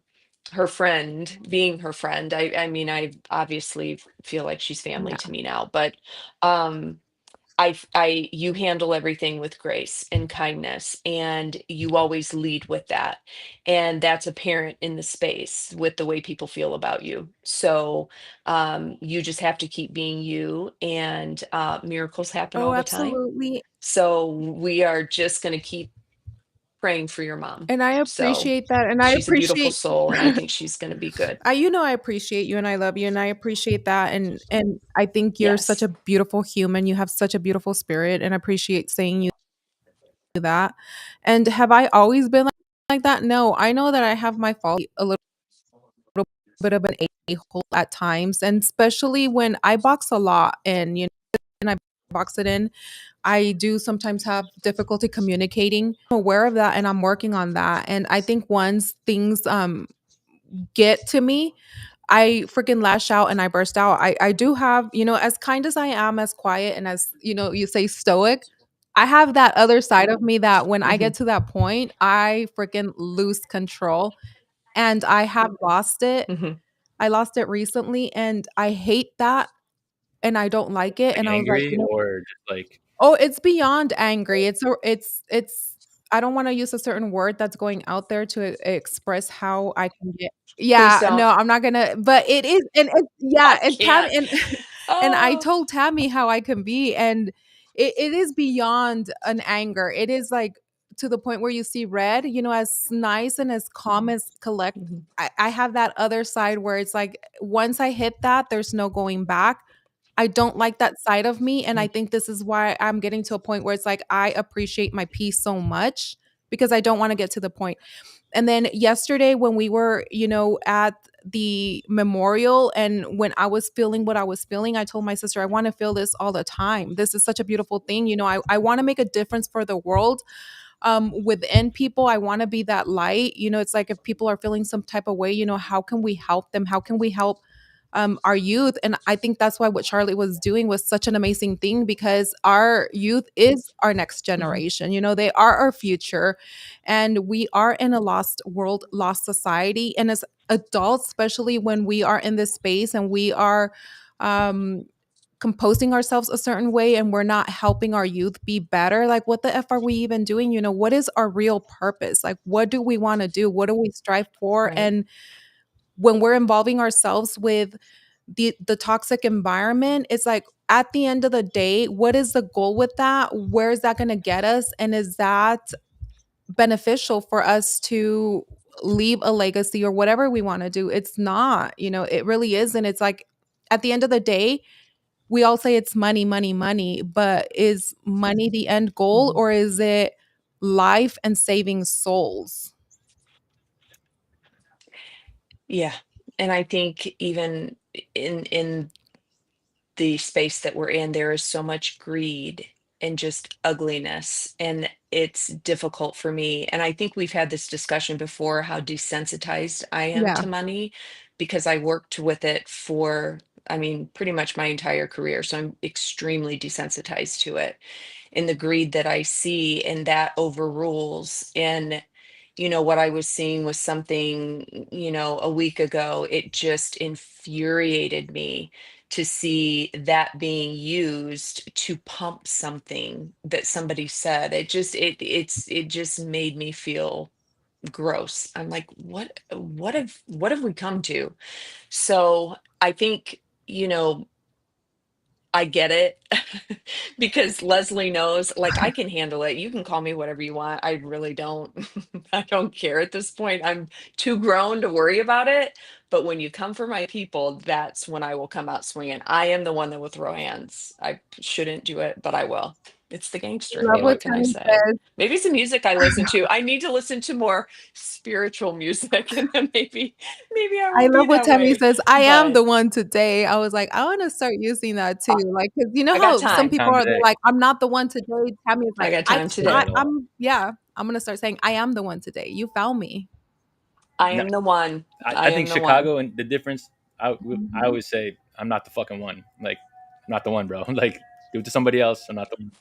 her friend, being her friend. I mean, I obviously feel like she's family Yeah. to me now, but um you handle everything with grace and kindness, and you always lead with that. And that's apparent in the space with the way people feel about you. So you just have to keep being you, and miracles happen Oh, all the time. absolutely. So we are just going to keep praying for your mom. And I So appreciate that. And I she's a beautiful appreciate soul, and I think she's going to be good. I appreciate you and I love you and I appreciate that. And I think you're such Yes. a beautiful human. You have such a beautiful spirit and I appreciate saying you that. And have I always been like that? No, I know that I have my fault a little bit of an a-hole at times. And especially when I box a lot and I box it in, I do sometimes have difficulty communicating. I'm aware of that and I'm working on that. And I think once things get to me, I freaking lash out and I burst out. I do have, as kind as I am, as quiet and as, you say stoic, I have that other side of me that when I Hmm. get to that point, I freaking lose control and I have lost it. Hmm. I lost it recently and I hate that and I don't like it. like And I was like, angry or just like oh, it's beyond angry. It's I don't wanna use a certain word that's going out there to express how I can get. Please Yeah, don't. no, I'm not gonna, but it is, and it's, I yeah, and can't. and I Oh. told Tammy how I can be, and it is beyond an anger. It is, like, to the point where you see red, as nice and as calm as collect. Mhm. I have that other side where it's like, once I hit that, there's no going back. I don't like that side of me, and I Mhm. think this is why I'm getting to a point where it's like I appreciate my peace so much because I don't wanna get to the point. And then yesterday when we were, at the memorial and when I was feeling what I was feeling, I told my sister, "I wanna feel this all the time. This is such a beautiful thing." I wanna make a difference for the world, within people. I want to be that light. It's like if people are feeling some type of way, how can we help them? How can we help our youth? And I think that's why what Charlotte was doing was such an amazing thing because our youth is our next Mhm. generation. They are our future, and we are in a lost world, lost society. And as adults, especially when we are in this space and we are um composing ourselves a certain way and we're not helping our youth be better, like what the f are we even doing? What is our real purpose? Like what do we want to do? What do we strive for? Right. And when we're involving ourselves with the toxic environment, it's like at the end of the day, what is the goal with that? Where is that going to get us? And is that beneficial for us to leave a legacy or whatever we want to do. It's not, it really isn't. It's like at the end of the day, we all say it's money, money, money, but is money the end goal, Mhm. or is it life and saving souls? Yeah. And I think even in the space that we're in, there is so much greed and just ugliness. And it's difficult for me. And I think we've had this discussion before how desensitized I am Yeah. to money because I worked with it for, I mean, pretty much my entire career. So I'm extremely desensitized to it. And the greed that I see, and that overrules. And what I was seeing was something, a week ago. It just infuriated me to see that being used to pump something that somebody said. It just made me feel gross. I'm like, what have we come to? So I think, I get it because Leslie knows, like, I can handle it. You can call me whatever you want. I really don't. I don't care at this point. I'm too grown to worry about it. But when you come for my people, that's when I will come out swinging. I am the one that will throw hands. I shouldn't do it, but I will. It's the gangster I in love me. what What can I Tammy say? says. Maybe it's the music I listen to. I need to listen to more spiritual music, and then maybe I I won't be love what that Tammy way. says. I am But the one today. I was like, I want to start using that too. I, Like, cause you know I got how some time. people Time are, they're today. like, I'm not the one today. Tammy is I like, got time Yeah, today. no. yeah, I'm going to start saying, I am the one today. You found me. I No, am the one. I I think am the one. Chicago and the difference. I Mhm. always say I'm not the fucking one. Like I'm not the one, bro. Like give it to somebody else. I'm not the one.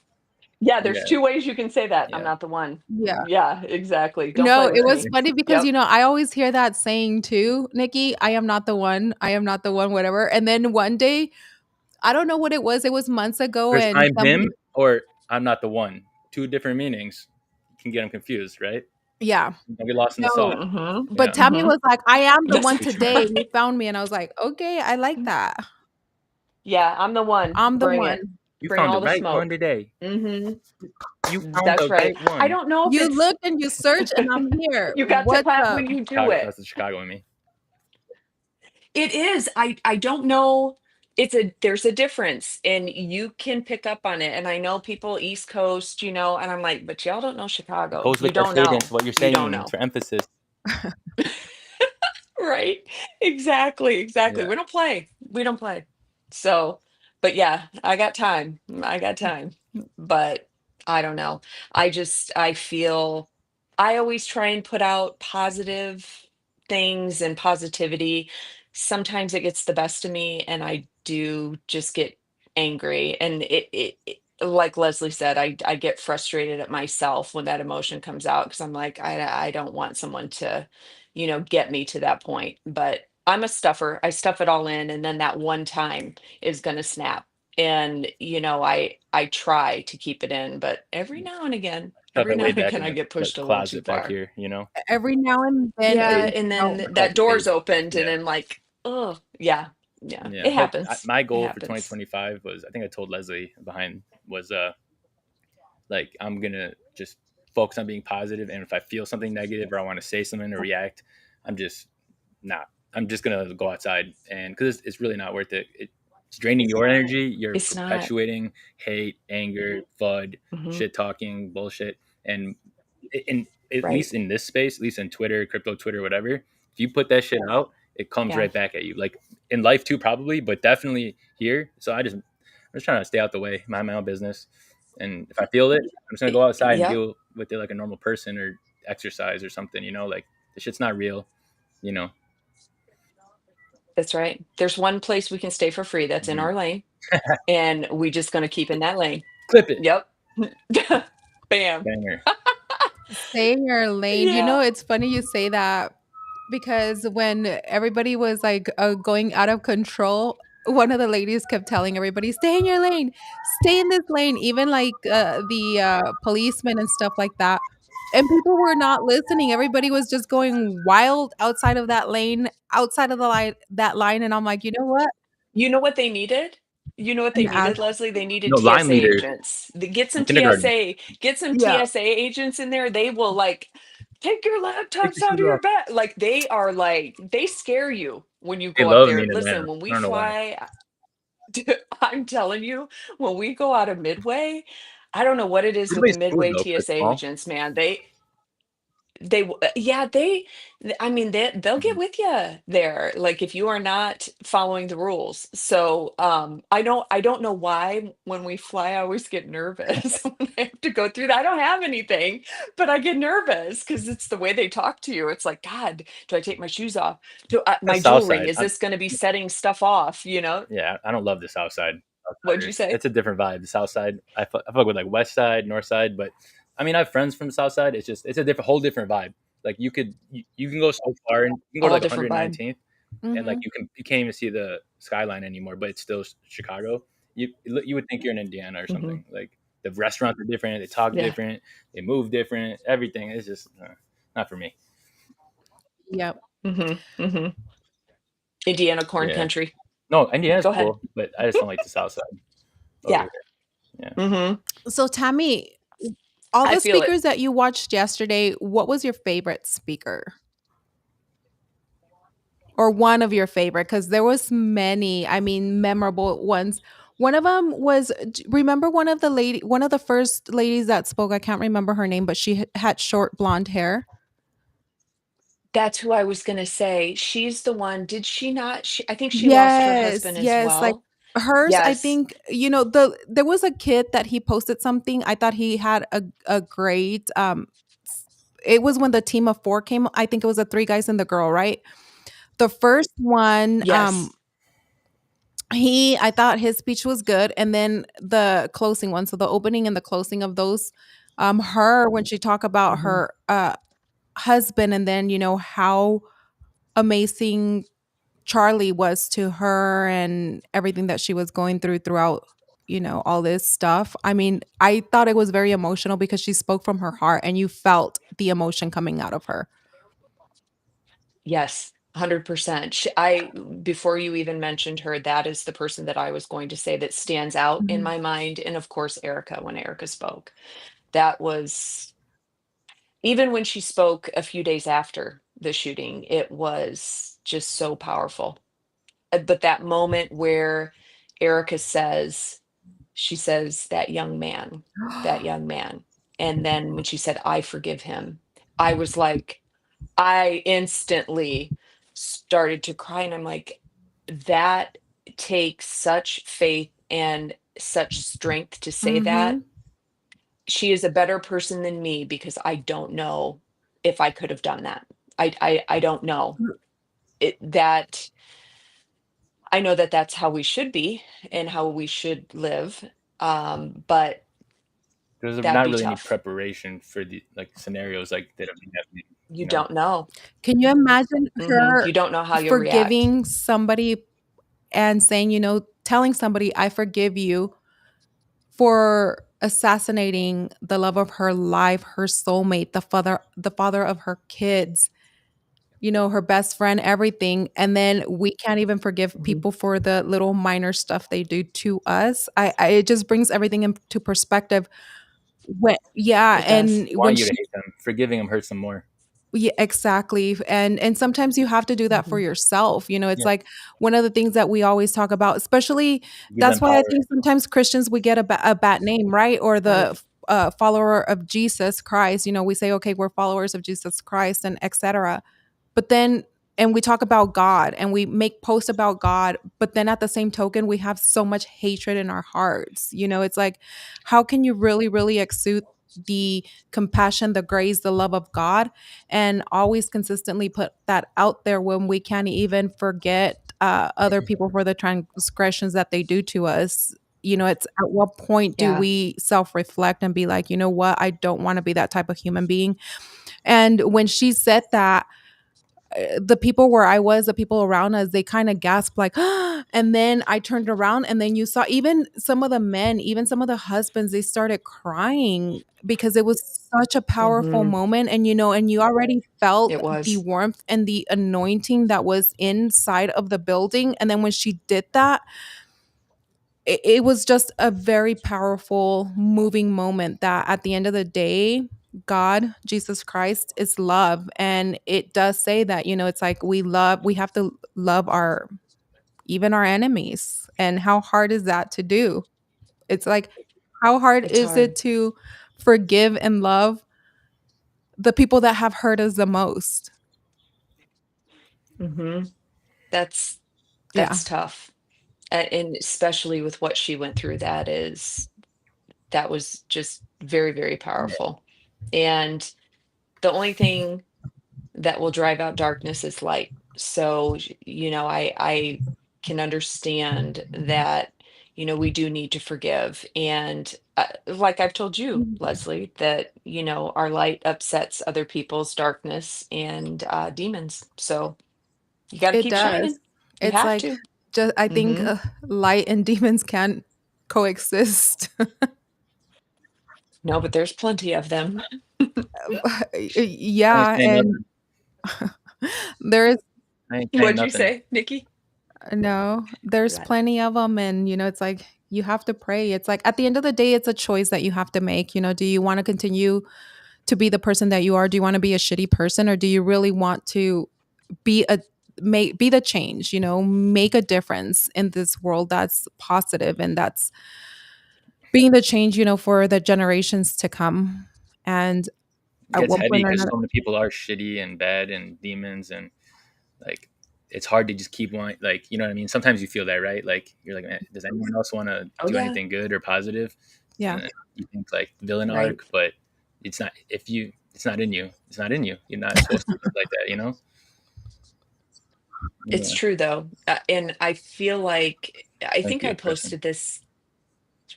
Yeah, there's Yeah, two ways you can say that. I'm yeah. not the one. Yeah. Yeah, exactly. Don't No, play it with was me. funny because, Yep. I always hear that saying too, Nikki, I am not the one. I am not the one, whatever. And then one day, I don't know what it was. It was months ago There's and I'm somebody, him or I'm not the one. Two different meanings. You can get them confused, right? yeah. Don't get lost in the No, sauce. Mhm. but Yeah. Tammy Mhm. was like, I am the That's one We try. today. right. You found me. And I was like, okay, I like that. Yeah, I'm the one. I'm the Bring it. one. You Bring found the all the right one smoke. today. Mhm. You found That's the right. right I one. don't know if You it's look and you search, and I'm here. you got to What's clap up? when you do Chicago. it. That's the Chicago in me. It is. I don't know. There's a difference and you can pick up on it. And I know people East Coast, and I'm like, but y'all don't know It Chicago. goes You with that don't cadence. know. What you're You don't saying. It's know. for emphasis. Right. Exactly. Exactly. Yeah. We don't play. We don't play. So, but yeah, I got time. I got time. But I don't know. I feel I always try and put out positive things and positivity. Sometimes it gets the best of me and I do just get angry. And like Leslie said, I get frustrated at myself when that emotion comes out because I'm like, I don't want someone to get me to that point. But I'm a stuffer. I stuff it all in, and then that one time is going to snap. And I try to keep it in, but Stuff every it now way and back again, in I the get pushed a little too closet back far. here. You know. Every now and then Yeah, it, and no, then I call it that the door's cage. opened, and Yeah. then like, oh yeah, yeah, Yeah. it But happens. my It goal for happens. 2025 was, I think I told Leslie behind, was like I'm gonna just focus on being positive, and if I feel something negative or I want to say something or react, I'm just not. I'm just gonna go outside, and because it's really not worth it. It's draining your energy. You're It's not. perpetuating hate, anger, FUD, Hmm. shit talking, bullshit, and at Right. least in this space, at least in Twitter, crypto Twitter, whatever, if you put that shit out, it comes Yeah. right back at you. Like in life too, probably, but definitely here. So I'm just trying to stay out the way, mind my own business, and if I feel it, I'm just gonna go outside and Yep. deal with it like a normal person, or exercise or something. Like the shit's not real. You know. That's right. There's one place we can stay for free. That's in Mhm. our lane, and we just gonna keep in that lane. Clip it, Yep. Bam. banger. stay in your lane. Yeah. It's funny you say that because when everybody was like going out of control, one of the ladies kept telling everybody, stay in your lane, stay in this lane, even like the policemen and stuff like that. And people were not listening. Everybody was just going wild outside of that lane, outside of that line. And I'm like, you know what? You know what they needed? You know what they and needed, ask. Leslie? They needed No, line TSA leader agents. Get in some kindergarten. Yeah. TSA agents in there. They will like take your Take laptops your out shoes of your off. bag. Like they are like they scare you when you They go up love me there. in Listen, Atlanta. when I we don't know why. fly, I'm telling you, when we go out of Midway, I don't know what it is with the Midway's cool Midway though, 'cause it's TSA small. agents, man. Yeah, I mean, they'll get Mhm. with you there, like, if you are not following the rules. So, I don't know why when we fly, I always get nervous when I have to go through that. I don't have anything, but I get nervous because it's the way they talk to you. It's like, "God, do I take my shoes off? The My South jewelry, Side. is this gonna be setting stuff off?" You know? Yeah, I don't love the South Side. What'd you Southsiders. say? It's a different vibe. The South Side. I fuck with like West Side, North Side, but I mean, I have friends from the South Side. It's a different, whole different vibe. Like you can go so far, and you can go to All like different vibe. 119th, and like Mhm. you can't even see the skyline anymore, but it's still Chicago. You would think you're in Indiana or Mhm. something. Like the restaurants are different, they talk Yeah. different, they move different, everything is just not for me. Yep. Mhm. Mhm. Indiana corn Yeah, country. no, Indiana's Go ahead. cool, but I just don't like the South Side over Yeah. here. Yeah. Mhm. So Tammy, all I the feel it. speakers that you watched yesterday, what was your favorite speaker? Or one of your favorite? Because there was many, I mean, memorable ones. One of them was, remember one of the first ladies that spoke, I can't remember her name, but she had short blonde hair. That's who I was gonna say. She's the one, did she not? I think she lost her Yes, husband as yes, like well. hers, I Yes. think, there was a kid that he posted something. I thought he had a great it was when the team of 4 came. I think it was the 3 guys and the girl, right? The first one, Yes. he I thought his speech was good, and then the closing one, so the opening and the closing of those, her when she talked about Mhm. her, husband, and then, how amazing Charlie was to her and everything that she was going through throughout, all this stuff. I mean, I thought it was very emotional because she spoke from her heart and you felt the emotion coming out of her. Yes, 100%. I before you even mentioned her, that is the person that I was going to say that stands out in Mhm. my mind, and of course, Erica, when Erica spoke. That was even when she spoke a few days after the shooting, it was just so powerful. But that moment where Erica says she says, that young man." And then when she said, "I forgive him," I was like, I instantly started to cry. And I'm like, that takes such faith and such strength to say that. Mhm. She is a better person than me because I don't know if I could have done that. I don't know that I know that that's how we should be and how we should live. But There's that'd not be really any tough. preparation for the like scenarios like that have been happening. You You know, don't know. Can you imagine You her don't know how you'll react. forgiving somebody and saying, telling somebody, "I forgive you for assassinating the love of her life, her soulmate, the father of her kids, her best friend, everything." And then we can't even forgive Mhm. people for the little minor stuff they do to us. It just brings everything into perspective. Yeah, It does. and they when want you to she hate them. Forgiving them hurts them more. yeah, exactly. And sometimes you have to do that for Mhm. yourself. It's Yeah, like one of the things that we always talk about, especially give that's them why I power. think sometimes Christians we get a bad name, right? Or Right. the follower of Jesus Christ. We say, okay, we're followers of Jesus Christ and etc. But then and we talk about God and we make posts about God, but then at the same token, we have so much hatred in our hearts. It's like, how can you really, really exude the compassion, the grace, the love of God, and always consistently put that out there when we can't even forget other people for the transgressions that they do to us? It's at what point do Yeah. we self reflect and be like, you know what, I don't want to be that type of human being. And when she said that, the people where I was, the people around us, they kind of gasped like, and then I turned around and then you saw even some of the men, even some of the husbands, they started crying because it was such a powerful Mhm. moment. And, and you already felt It the was. warmth and the anointing that was inside of the building. And then when she did that, it was just a very powerful, moving moment that at the end of the day, God, Jesus Christ is love. And it does say that, it's like we have to love even our enemies. And how hard is that to do? It's like, how hard It's is hard. it to forgive and love the people that have hurt us the most? Hmm. That's Yeah, that's tough. And especially with what she went through, that was just very, very Yeah. powerful. And the only thing that will drive out darkness is light. So, I can understand that, we do need to forgive. And like I've told you, Leslie, that, our light upsets other people's darkness and demons. So you got to it keep does. shining. You It's have like, to. just I think Hmm. light and demons can't coexist. No, but there's plenty of them. I ain't Yeah, saying and nothing. there is I ain't saying What'd you nothing. say, Nikki? no, there's That. plenty of them, and it's like you have to pray. It's like at the end of the day, it's a choice that you have to make. Do you want to continue to be the person that you are? Do you want to be a shitty person, or do you really want to be a be the change? Make a difference in this world that's positive and that's being the change. For the generations to come. And It at gets one heavy point or because another, so many people are shitty and bad and demons and like it's hard to just keep wanting like you know what I mean. Sometimes you feel that right. Like you're like, man, does anyone else want to Oh do yeah. anything good or positive? And yeah, then you think like villain Right. arc, but it's not. If you, it's not in you. It's not in you. You're not supposed to think like that. You know. It's Yeah. true though. And I feel like I Might think be I a person. posted this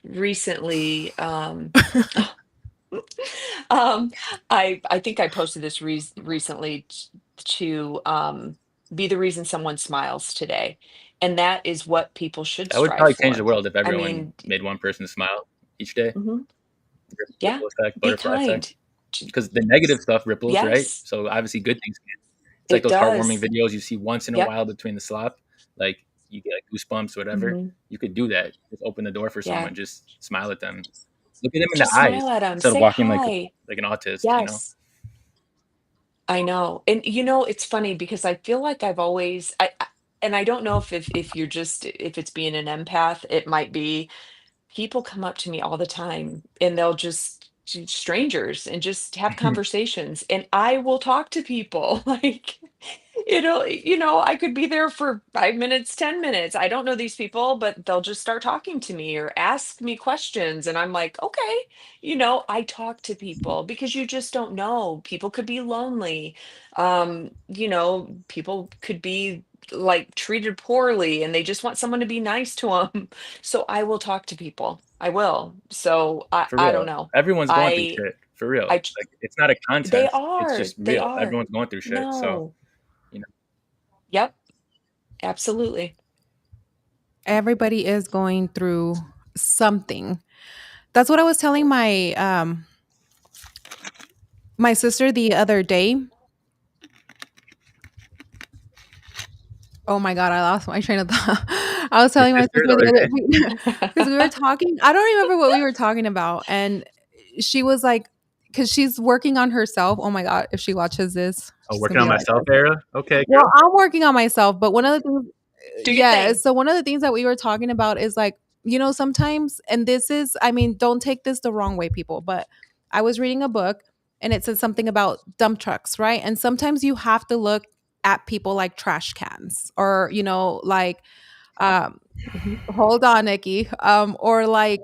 recently. um I think I posted this recently to be the reason someone smiles today. And that is what people should That would strive probably change the for. world if I everyone mean, made one person smile each day. mhm, yeah, Ripple effect, be butterfly effect. kind. Because the negative stuff ripples, right? Yes, So obviously good things. It's like it those heartwarming does. videos you see once in a Yep. while between the slap, like you get like goosebumps, whatever. Hmm. You could do that. Just open the door for Yeah, someone. Just smile at them. Look at them in the just smile eyes at them, instead of say walking hi. like an autist. You know, Yes, I know. And it's funny because I feel like I've always and I don't know if you're just if it's being an empath, it might be people come up to me all the time and they'll just strangers and just have conversations and I will talk to people like I could be there for 5 minutes, 10 minutes. I don't know these people, but they'll just start talking to me or ask me questions. And I'm like, okay, I talk to people because you just don't know. People could be lonely. People could be like treated poorly and they just want someone to be nice to them. So I will talk to people. I will. So I, for I don't real. know. Everyone's going through I, shit. For real. I, Like it's not a they contest. It's are, just they real. are. Everyone's going through shit. So No. you know, Yep. Absolutely. everybody is going through something. That's what I was telling my sister the other day. Oh my god, I lost my train of thought. I was your telling my sister. sister the Okay. other because we were talking. I don't remember what we were talking about, and she was like, because she's working on herself. Oh my god, if she watches this, Oh, she's gonna working be on like, myself era. Okay, well, girl. I'm working on myself, but one of the things, Do your yeah. thing. So one of the things that we were talking about is like, sometimes, and this is, I mean, don't take this the wrong way, people, but I was reading a book and it said something about dump trucks, right? And sometimes you have to look at people like trash cans, or like, um, Mhm. hold on, Nikki, or like,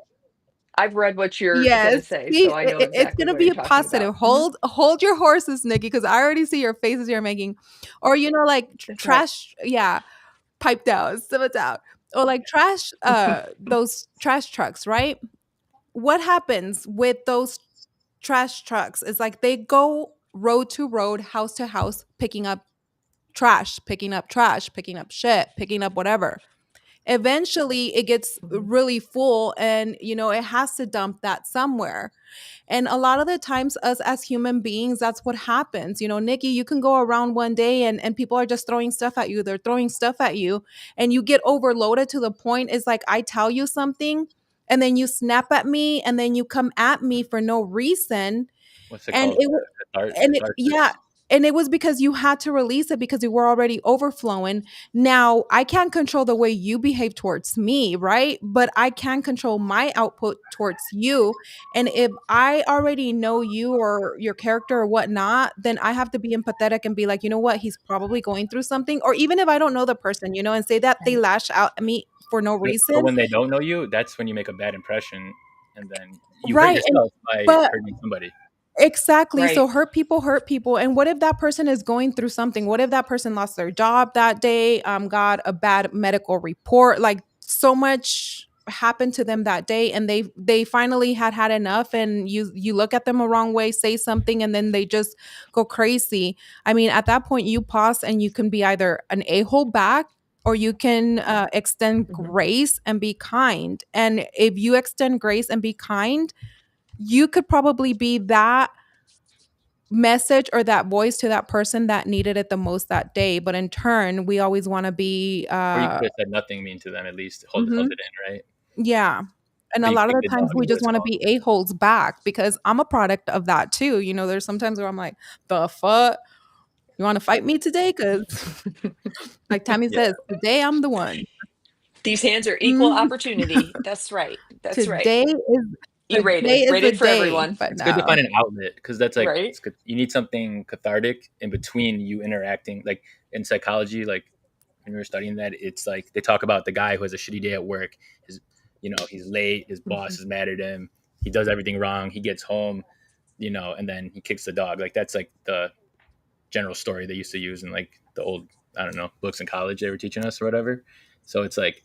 I've read what you're yes, gonna say, see, so I know it's exactly gonna what be you're a talking positive. about. Mhm. Hold your horses, Nikki, because I already see your faces you're making, or like That's right. trash, yeah, pipe down, simmer down, or like trash, those trash trucks, right? What happens with those trash trucks is like they go road to road, house to house, picking up trash, picking up shit, picking up whatever. eventually it gets Mhm. really full, and it has to dump that somewhere. And a lot of the times, us as human beings, that's what happens. Nikki, you can go around one day and people are just throwing stuff at you. They're throwing stuff at you, and you get overloaded to the point is like, I tell you something, and then you snap at me, and then you come at me for no reason. What's it And called? it was, yeah, Catharsis. and it was because you had to release it because you were already overflowing. Now, I can't control the way you behave towards me, right? But I can control my output towards you. And if I already know you or your character or whatnot, then I have to be empathetic and be like, you know what, he's probably going through something. Or even if I don't know the person, and say that they Right. lash out at me for no But reason. when they don't know you, that's when you make a bad impression, and then you hurt Right. yourself by But hurting somebody. exactly. So Right. hurt people hurt people. And what if that person is going through something? What if that person lost their job that day, got a bad medical report? Like, so much happened to them that day, and they finally had enough, and you look at them a wrong way, say something, and then they just go crazy. I mean, at that point you pause, and you can be either an a-hole back, or you can extend Mhm. grace and be kind. And if you extend grace and be kind, you could probably be that message or that voice to that person that needed it the most that day. But in turn, we always want to be Or you could have said nothing mean to them, at least mhm, held it in, right? yeah. And a But you lot of kick the the dog times we is what just it's want to called. be a-holes back, because I'm a product of that too. There's sometimes where I'm like, the fuck? You want to fight me today? Because like Tammy Yeah. says, today I'm the one. These hands are equal Mhm. opportunity. That's right. That's right. Today E-rated. is the Rated for day. everyone. But It's good to no. find an outlet because that's like Right? it's good. You need something cathartic in between you interacting. Like in psychology, like when we were studying that, it's like they talk about the guy who has a shitty day at work. His, he's late. His boss Mhm. is mad at him. He does everything wrong. He gets home, and then he kicks the dog. Like that's like the general story they used to use in like the old, I don't know, books in college they were teaching us or whatever. So it's like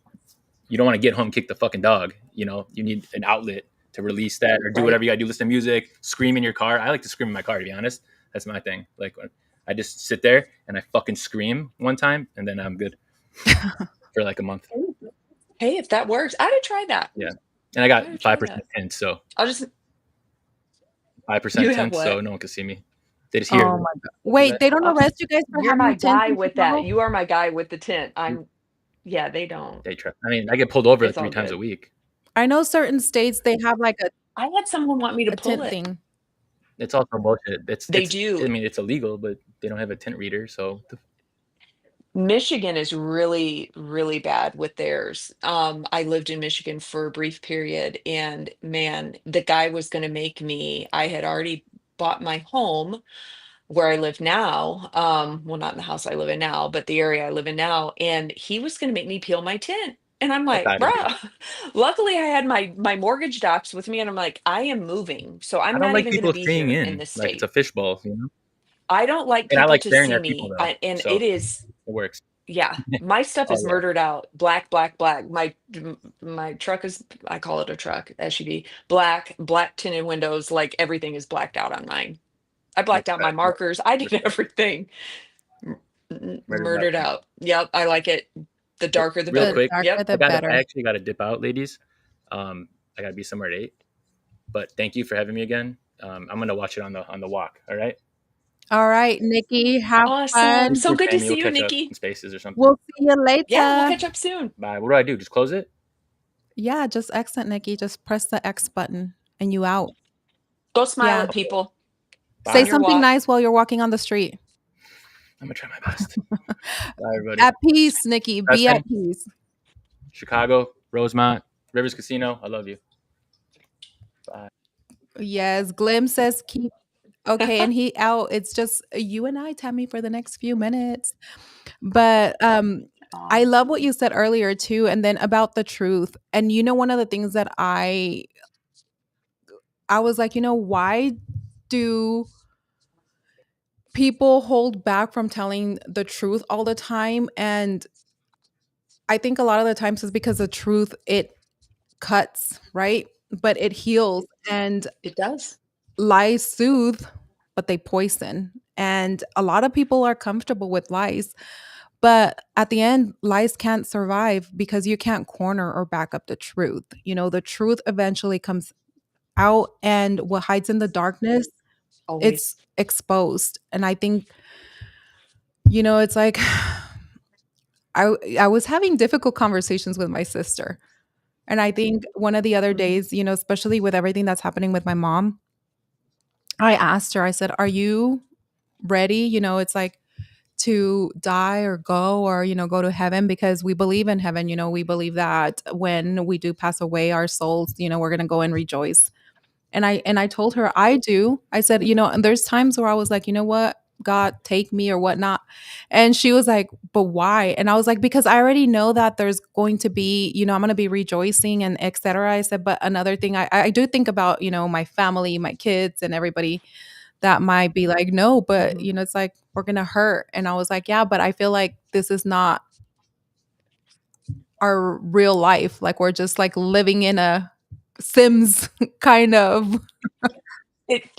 you don't want to get home, kick the fucking dog. You need an outlet to release that or do Right. whatever you got to do. Listen to music, scream in your car. I like to scream in my car, to be honest. That's my thing. Like when I just sit there and I fucking scream one time, and then I'm good for like a month. Hey, if that works, I'd try that. Yeah, and I got I'd try 5% that. tint, so I'll just 5% you have tint, so what? no one can see me. They just hear Oh me. my god. What was Wait, that? they don't Oh, arrest you guys for you're my having tint guy in with that. Chicago? You are my guy with the tint. Yeah, they don't. They try. I mean, I get pulled over like It's three all times a good. week. I know certain states they have like I had someone want me to a pull tint it. thing. It's also bullshit. It's They it's. do. I mean, it's illegal, but they don't have a tint reader, so Michigan is really, really bad with theirs. I lived in Michigan for a brief period, and man, the guy was going to make me. I had already bought my home where I live now. Well, not in the house I live in now, but the area I live in now, and he was going to make me peel my tint. And I'm that's like, out of here. bruh, luckily I had my mortgage docs with me, and I'm like, I am moving, so I I'm don't not like even going to people be staying here in in. this Like it's a state. fishbowl. I don't like And I people like to staring see at people me, though, and so it is, it works. yeah, my stuff Oh is yeah, murdered out. Black, black, black. My truck is, I call it a truck, SUV. Black tinted windows, like everything is blacked out on mine. I blacked out my respect, markers. I did respect, everything. murdered out. Murdered out. Yep, I like it. The Hey, darker the real The better. quick, darker Yep. the I better. actually got to dip out, ladies. I got to be somewhere at 8. But thank you for having me again. I'm gonna watch it on the walk. All right. All right, Nikki, have Awesome. You fun. So too, good to Tammy. We'll see you, catch up Nikki. in spaces or something. We'll see you Yeah, we'll later. catch up soon. Bye. What do I do? Just close it. Yeah, just exit, Nikki. Just press the X button and you out. Go smile Yeah. at Okay. people Say on Bye. your something walk. nice while you're walking on the street. I'm gonna try my best. Bye, everybody. At peace, Nikki. Be at Preston, peace. Chicago, Rosemont, Rivers Casino. I love you. Bye. Yes. Glim says keep okay, and he out. It's just you and I, Tammy, for the next few minutes. But I Oh, love what you said earlier too, and then about the truth. And one of the things that I was like, why do people hold back from telling the truth all the time? And I think a lot of the times is because the truth, it cuts, right? But it heals, and it does. lies soothe, but they poison. And a lot of people are comfortable with lies. But at the end, lies can't survive because you can't corner or back up the truth. The truth eventually comes out, and what hides in the darkness, it's Always. exposed. And I think, it's like I was having difficult conversations with my sister. And I think one of the other Mhm. days, especially with everything that's happening with my mom, I asked her, I said, "Are you ready?" It's like, to die or go, or go to heaven, because we believe in heaven. We believe that when we do pass away, our souls, we're going to go and rejoice. And I told her, I do. I said, and there's times where I was like, what, God, take me or whatnot. And she was like, but why? And I was like, because I already know that there's going to be, I'm going to be rejoicing and etc. I said, but another thing, I do think about, my family, my kids, and everybody that might be like, no, but Mhm. it's like, we're going to hurt. And I was like, yeah, but I feel like this is not our real life. Like, we're just like living in a Sims kind of,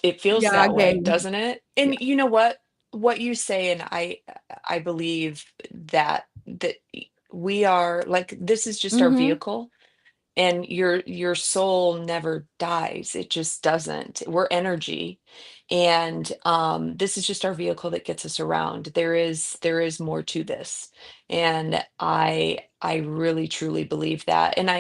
It feels yeah, that way, game. doesn't it? Yeah. And you know what? What you say, and I believe that we are like, this is just our Mhm. vehicle, and your soul never dies. It just doesn't. We're energy, and this is just our vehicle that gets us around. There is more to this, and I really truly believe that. And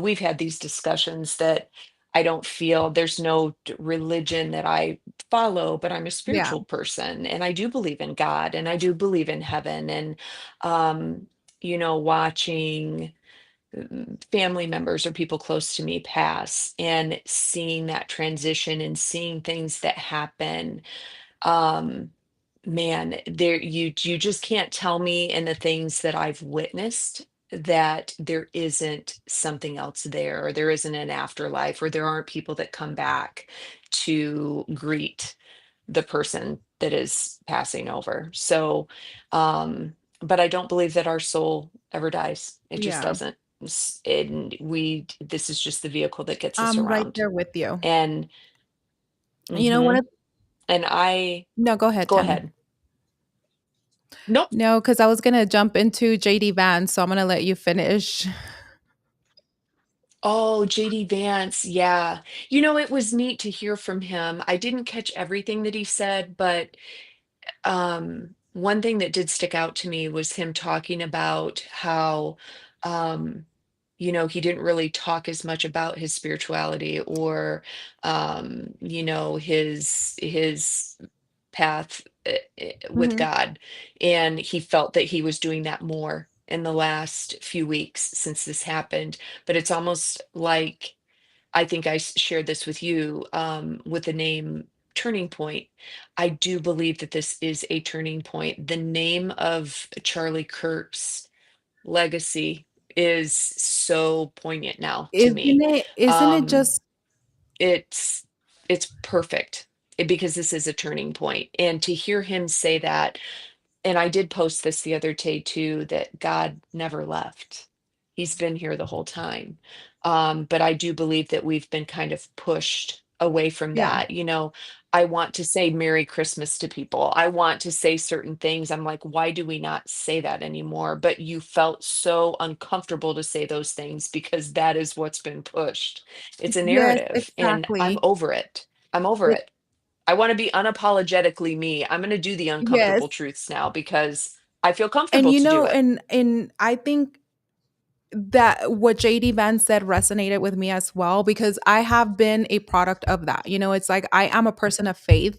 we've had these discussions that I don't feel there's no religion that I follow, but I'm a Yeah. spiritual person, and I do believe in God, and I do believe in heaven. And um watching family members or people close to me pass, and seeing that transition and seeing things that happen, um man, there, you just can't tell me in the things that I've witnessed that there isn't something else there, or there isn't an afterlife, or there aren't people that come back to greet the person that is passing over. So, but I don't believe that our soul ever dies. It just Yeah. doesn't. And this is just the vehicle that gets us I'm right around. there with you. And, One hmm of and I, No, go ahead, go tell me. ahead. Nope. No, because I was gonna jump into JD Vance, so I'm gonna let you finish. Oh, JD Vance. Yeah. It was neat to hear from him. I didn't catch everything that he said, but one thing that did stick out to me was him talking about how, um, he didn't really talk as much about his spirituality, or, his path with Mhm. God. And he felt that he was doing that more in the last few weeks since this happened. But it's almost like, I think shared this with you, with the name Turning Point. I do believe that this is a turning point. The name of Charlie Kirk's legacy is so poignant now to me. Isn't it Um, just it's it's perfect, because this is a turning point. And to hear him say that, and I did post this the other day too, that God never left. He's been here the whole time. But I do believe that we've been kind of pushed away from yeah. that. I want to say Merry Christmas to people. I want to say certain things. I'm like, why do we not say that anymore? But you felt so uncomfortable to say those things because that is what's been pushed. It's a Yes, narrative, and I'm exactly. over it. I'm over It it. I want to be unapologetically me. I'm going to do the Yes, uncomfortable truths now because I feel and, comfortable to do it. I think that what JD Vance said resonated with me as well, because I have been a product of that. It's like, I am a person of faith.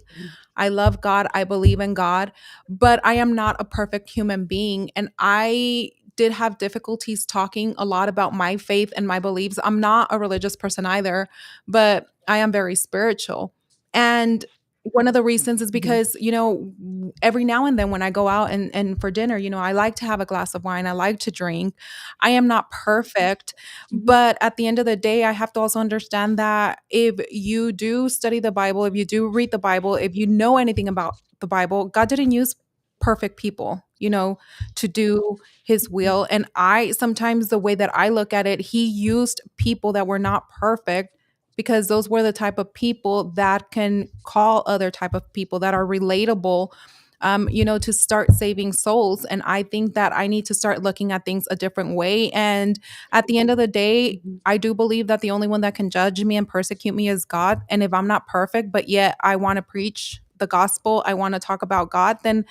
I love God. I believe in God, but I am not a perfect human being. And I did have difficulties talking a lot about my faith and my beliefs. I'm not a religious person either, but I am very spiritual. And one of the reasons is Mhm. because, every now and then when I go out and for dinner, I like to have a glass of wine. I like to drink. I am not perfect, Mhm. but at the end of the day, I have to also understand that if you do study the Bible, if you do read the Bible, if you know anything about the Bible, God didn't use perfect people, to do his will. And I sometimes, the way that I look at it, he used people that were not perfect, because those were the type of people that can call other type of people that are relatable, to start saving souls. And I think that I need to start looking at things a different way. And at the end of the day, Mhm. I do believe that the only one that can judge me and persecute me is God. And if I'm not perfect, but yet I want to preach the gospel, I want to talk about God, then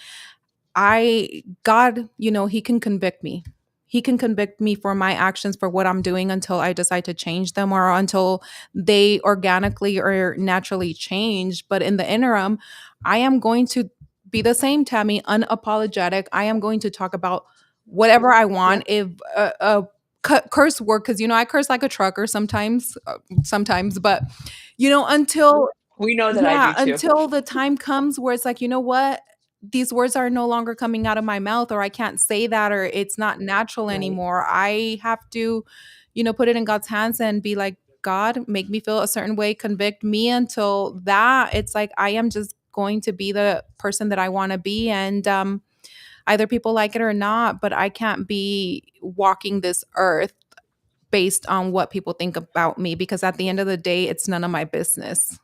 God, he can convict me. He can convict me for my actions for what I'm doing until I decide to change them or until they organically or naturally change. But in the interim, I am going to be the same Tammy, unapologetic. I am going to talk about whatever I want. Yep. If curse word, because I curse like a trucker sometimes, but until We know that I yeah, do too. until the time comes where it's like, you know what? These words are no longer coming out of my mouth, or I can't say that, or it's not natural Right. anymore. I have to, put it in God's hands and be like, God, make me feel a certain way, convict me until that. It's like I am just going to be the person that I want to be. And either people like it or not, but I can't be walking this earth based on what people think about me because at the end of the day, it's none of my business.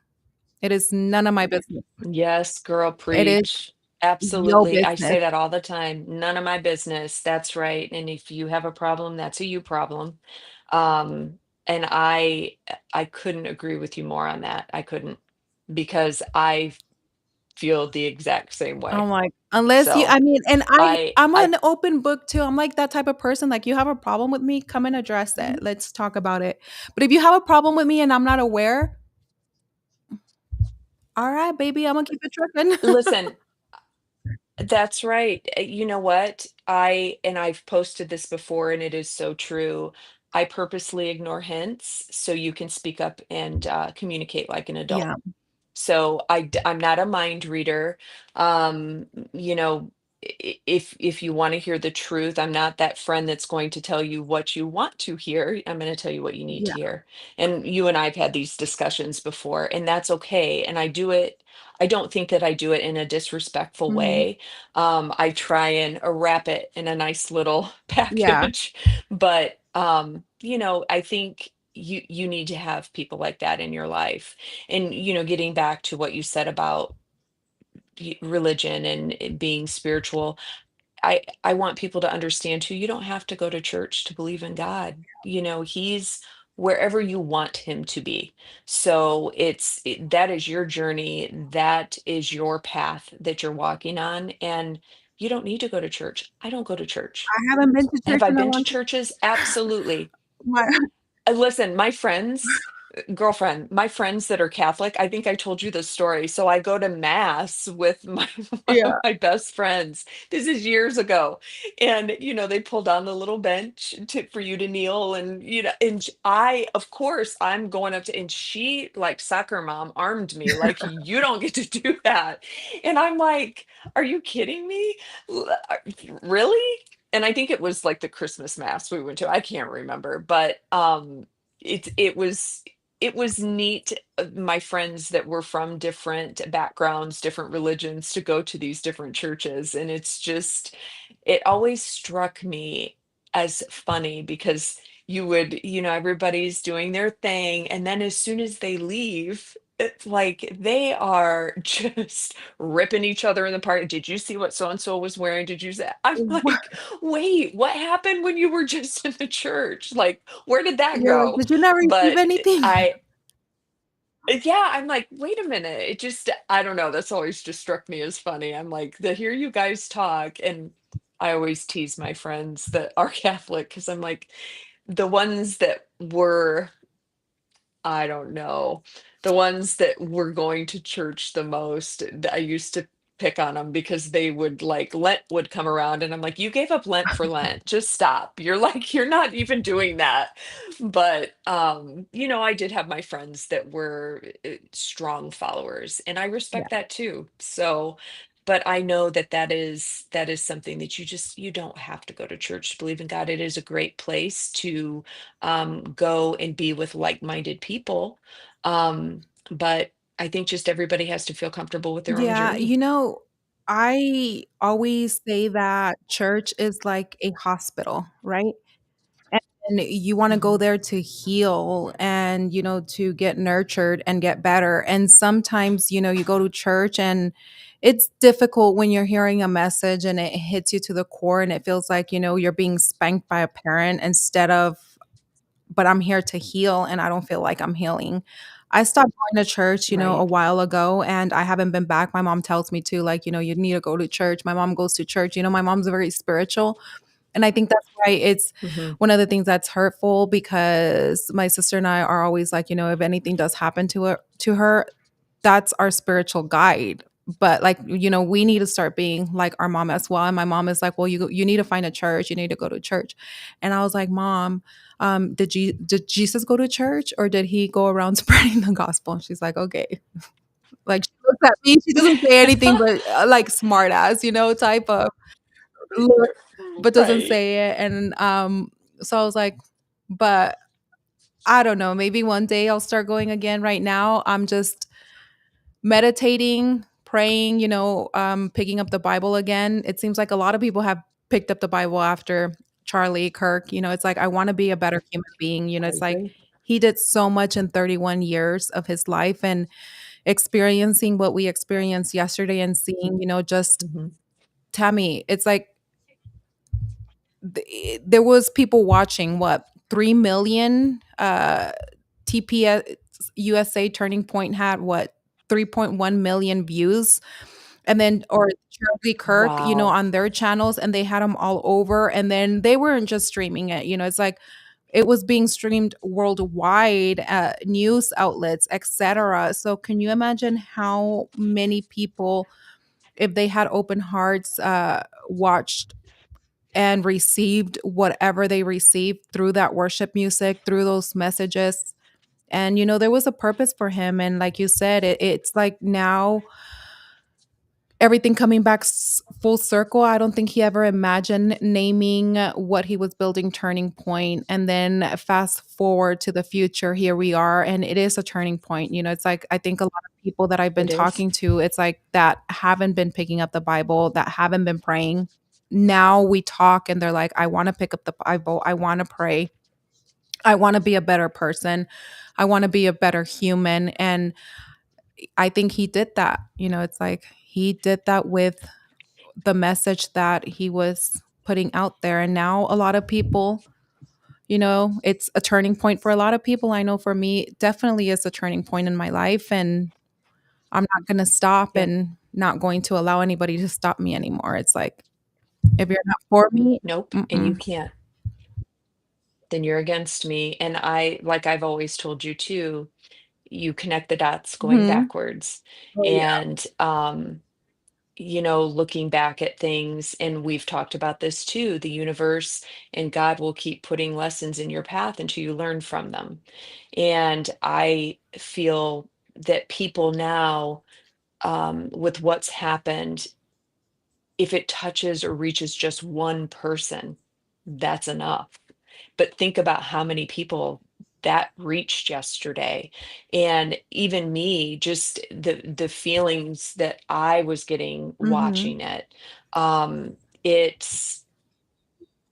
It is none of my business. Yes, girl, It is preach. your Absolutely. I business. say that all the time. None of my business. That's right. And if you have a problem, that's a you problem. Um, and I couldn't agree with you more on that. I couldn't because I feel the exact same I'm way. like, unless you So I mean, and I'm I an open book too. I'm like that type of person. Like, you have a problem with me, come and address it. Mhm. Let's talk about it. But if you have a problem with me and I'm not aware, all right, baby, I'm gonna keep it trucking. listen, that's right. You know what? I've posted this before and it is so true. I purposely ignore hints so you can speak up and communicate like an adult. Yeah. So I'm not a mind reader. You know, if you want to hear the truth, I'm not that friend that's going to tell you what you want to hear. I'm going to tell you what you need to Yeah. hear. And you and I've had these discussions before, and that's okay. And I do it. I don't think that I do it in a disrespectful Mhm. way. I try and wrap it in a nice little Yeah. package, but I think you need to have people like that in your life. And getting back to what you said about religion and it being spiritual, I want people to understand too, you don't have to go to church to believe in God. He's wherever you want him to be. So that is your journey, that is your path that you're walking on, and you don't need to go to church. I don't go to church. I haven't been to Have church I in a been to long time. churches? Absolutely. My Listen, my friends, girlfriend, my friends that are Catholic, I think I told you this story. So I go to mass with my one of yeah. my best friends. This is years ago. And they pulled on the little bench for you to kneel and of course I'm going up to, and she, like soccer mom, armed me like, you don't get to do that. And I'm like, are you kidding me? Really? And I think it was like the Christmas mass we went to. I can't remember, but it was neat. My friends that were from different backgrounds, different religions, to go to these different churches, and it always struck me as funny because everybody's doing their thing, and then as soon as they leave, it's like they are just ripping each other in the part. Did you see what so and so was wearing? Did you say? I'm like, wait, what happened when you were just in the church? Like, where did that You're like, go? "Did you not receive But anything?" yeah, I'm like, wait a minute. I don't know. That's always just struck me as funny. I'm like, to hear you guys talk, and I always tease my friends that are Catholic because I'm like, the ones that were, I don't know. The ones that were going to church the most, I used to pick on them because they would, like, Lent would come around and I'm like, you gave up Lent for Lent. Just stop. You're like, you're not even doing that. But I did have my friends that were strong followers, and I Yeah. respect that too. So, but I know that is something that you don't have to go to church to believe in God. It is a great place to go and be with like-minded people. But I think just everybody has to feel comfortable with their own Yeah, journey. I always say that church is like a hospital, right? and you want to go Mhm. there to heal and to get nurtured and get better. And sometimes you go to church and it's difficult when you're hearing a message and it hits you to the core and it feels like you're being spanked by a parent instead of, but I'm here to heal and I don't feel like I'm healing. I stopped going to church, a Right. while ago, and I haven't been back. My mom tells me to, like, you need to go to church. My mom goes to church. My mom's very spiritual, and I think that's why it's Mhm. one of the things that's hurtful, because my sister and I are always like, if anything does happen to her, that's our spiritual guide. But like, we need to start being like our mom as well. And my mom is like, well, you need to find a church. You need to go to church. And I was like, Mom, did Jesus go to church or did he go around spreading the gospel? And she's like, okay. Like she looks at me, she doesn't say anything, but like smart ass, type of look, but doesn't Right. say it. And so I was like, but I don't know, maybe one day I'll start going again. Right now, I'm just meditating, praying, picking up the Bible again. It seems like a lot of people have picked up the Bible after Charlie Kirk. It's like I want to be a better human being. I It's like agree. he did so much in 31 years of his life, and experiencing what we experienced yesterday and seeing, just Mhm. Tammy, it's like there was people watching, what, 3 million TPS USA Turning Point had, what, 3.1 million views, and then, or Charlie Kirk, Wow. on their channels, and they had them all over, and then they weren't just streaming it, it's like it was being streamed worldwide, news outlets, etc. So can you imagine how many people, if they had open hearts, watched and received whatever they received through that worship music, through those messages. And there was a purpose for him. And like you said, it's like now everything coming back full circle. I don't think he ever imagined naming what he was building Turning Point. And then fast forward to the future, here we are. And it is a turning point. It's like I think a lot of people that I've been It is. talking to, it's like that haven't been picking up the Bible, that haven't been praying. Now we talk and they're like, I want to pick up the Bible. I want to pray. I want to be a better person. I want to be a better human. And I think he did that. It's like he did that with the message that he was putting out there. And now a lot of people, it's a turning point for a lot of people. I know for me, it definitely is a turning point in my life. And I'm not going to stop Yep. and not going to allow anybody to stop me anymore. It's like, if you're not for me, Nope, and you mm-mm. can't. Then you're against me, and like I've always told you too, you connect the dots going Mhm. backwards. Oh, yeah. And, looking back at things, and we've talked about this too, the universe and God will keep putting lessons in your path until you learn from them. And I feel that people now, with what's happened, if it touches or reaches just one person, that's enough. But think about how many people that reached yesterday. And even me, just the feelings that I was getting Mhm. watching it. It's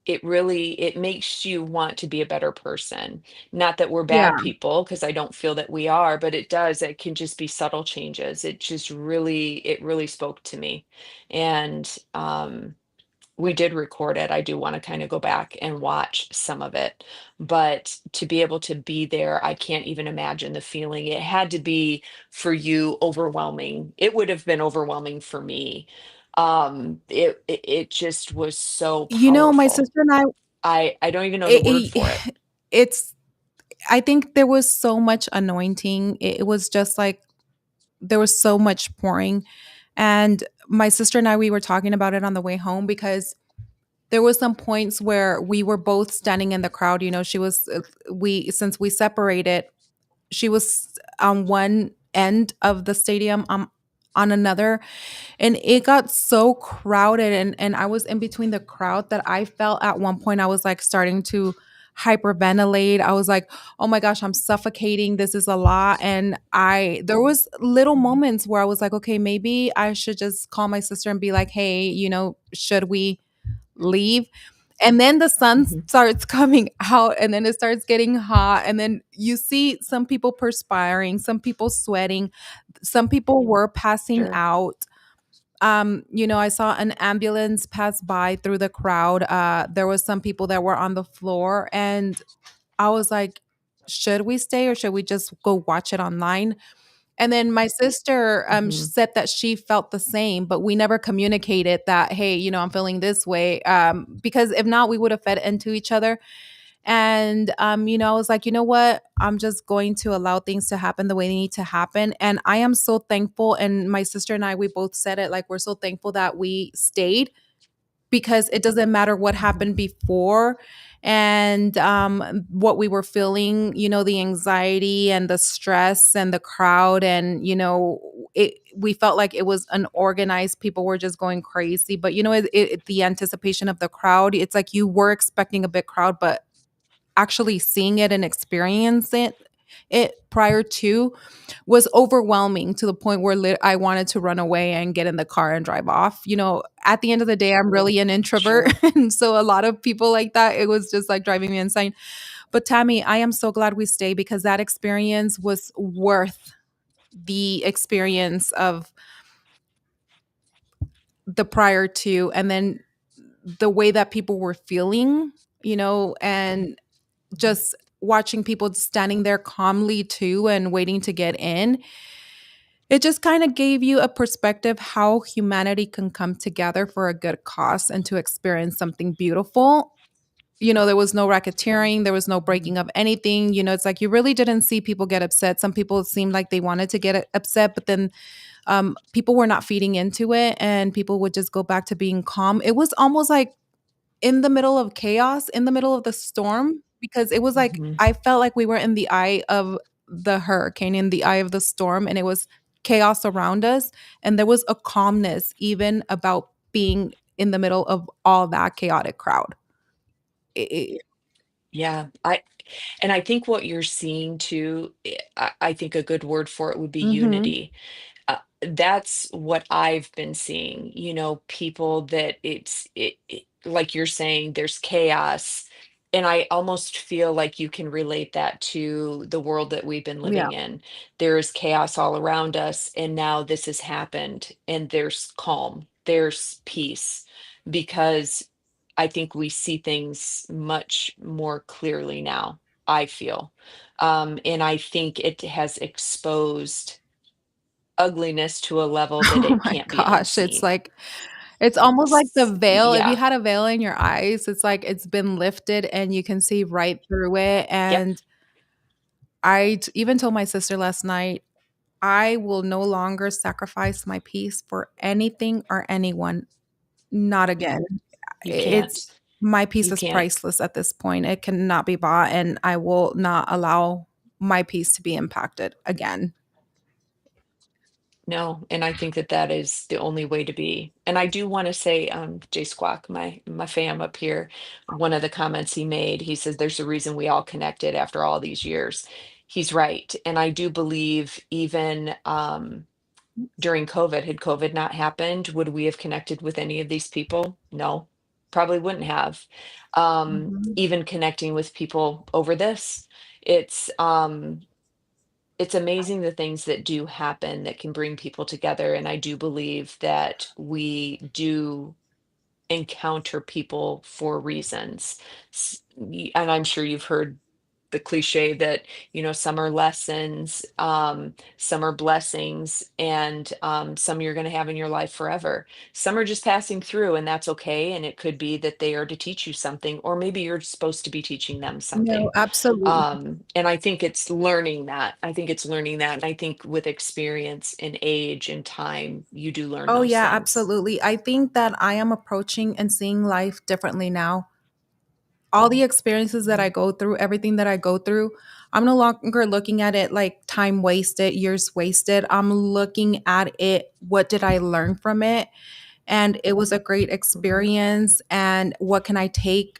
it really it makes you want to be a better person. Not that we're Yeah. bad people, because I don't feel that we are, but it does. It can just be subtle changes. It really spoke to me. And we did record it. I do want to kind of go back and watch some of it. But to be able to be there, I can't even imagine the feeling. It had to be for you overwhelming. It would have been overwhelming for me. It just was so My powerful. sister and I, I don't even know the word it, for it. it's, I think there was so much anointing. It was just like there was so much pouring. And my sister and I, we were talking about it on the way home because there was some points where we were both standing in the crowd. She was, since we separated, she was on one end of the stadium, on another, and it got so crowded, and I was in between the crowd that I felt at one point I was like starting to hyperventilate. I was like, oh my gosh, I'm suffocating, this is a lot. And there was little moments where I was like, okay, maybe I should just call my sister and be like, hey, should we leave? And then the sun Mhm. starts coming out, and then it starts getting hot, and then you see some people perspiring, some people sweating, some people were passing Sure. out. I saw an ambulance pass by through the crowd. There was some people that were on the floor, and I was like, should we stay or should we just go watch it online? And then my sister Mhm. said that she felt the same, but we never communicated that, hey, I'm feeling this way. Because if not, we would have fed into each other. And, I was like, you know what? I'm just going to allow things to happen the way they need to happen. And I am so thankful. And my sister and I, we both said it, like, we're so thankful that we stayed, because it doesn't matter what Mhm. happened before and what we were feeling, the anxiety and the stress and the crowd. And, we felt like it was unorganized. People were just going crazy. But, the anticipation of the crowd, it's like you were expecting a big crowd, but actually seeing it and experiencing it prior to was overwhelming to the point where I wanted to run away and get in the car and drive off. At the end of the day, I'm really an introvert. Sure. And so a lot of people like that, it was just like driving me insane. But Tammy, I am so glad we stayed, because that experience was worth the experience of the prior to, and then the way that people were feeling, and Mhm. just watching people standing there calmly too and waiting to get in. It just kind of gave you a perspective how humanity can come together for a good cause and to experience something beautiful. There was no racketeering, there was no Mhm. breaking of anything. It's like you really didn't see people get upset. Some people seemed like they wanted to get upset, but then people were not feeding into it, and people would just go back to being calm. It was almost like in the middle of chaos, in the middle of the storm, because it was like Mhm. I felt like we were in the eye of the hurricane, in the eye of the storm, and it was chaos around us. And there was a calmness even about being in the middle of all that chaotic crowd. It- Yeah. I think what you're seeing too, I think a good word for it would be Mhm. unity. That's what I've been seeing, people that like you're saying, there's chaos. And I almost feel like you can relate that to the world that we've been Yeah. living in. There is chaos all around us, and now this has happened, and there's calm, there's peace, because I think we see things much more clearly now, I feel. And I think it has exposed ugliness to a level that Oh it my can't be gosh, it's unseen. like it's almost like the veil. If you Yeah. had a veil in your eyes, it's like it's been lifted and you can see right through it. Yep. And even told my sister last night, I will no longer sacrifice my peace for anything or anyone. Not again. You It's can't. My peace You is can't. priceless at this point. It cannot be bought, and I will not allow my peace to be impacted again. No, and I think that that is the only way to be. And I do want to say, Jay Squawk, my fam up here, one of the comments he made, he says, "There's a reason we all connected after all these years." He's right, and I do believe even during COVID, had COVID not happened, would we have connected with any of these people? No, probably wouldn't have. Mhm. Even connecting with people over this, it's um, it's amazing the things that do happen that can bring people together. And I do believe that we do encounter people for reasons. And I'm sure you've heard the cliche that, some are lessons, some are blessings, and some you're going to have in your life forever. Some are just passing through, and that's okay. And it could be that they are to teach you something, or maybe you're supposed to be teaching them No, something. absolutely. And I think it's learning that. I think it's learning that. And I think with experience and age and time, you do learn Oh, those yeah, things. absolutely. I think that I am approaching and seeing life differently now. All the experiences that I Mhm. go through, everything that I go through, I'm no longer looking at it like time wasted, years wasted. I'm looking at it, what did I learn from it? And it was a great Mhm. experience. And what can I take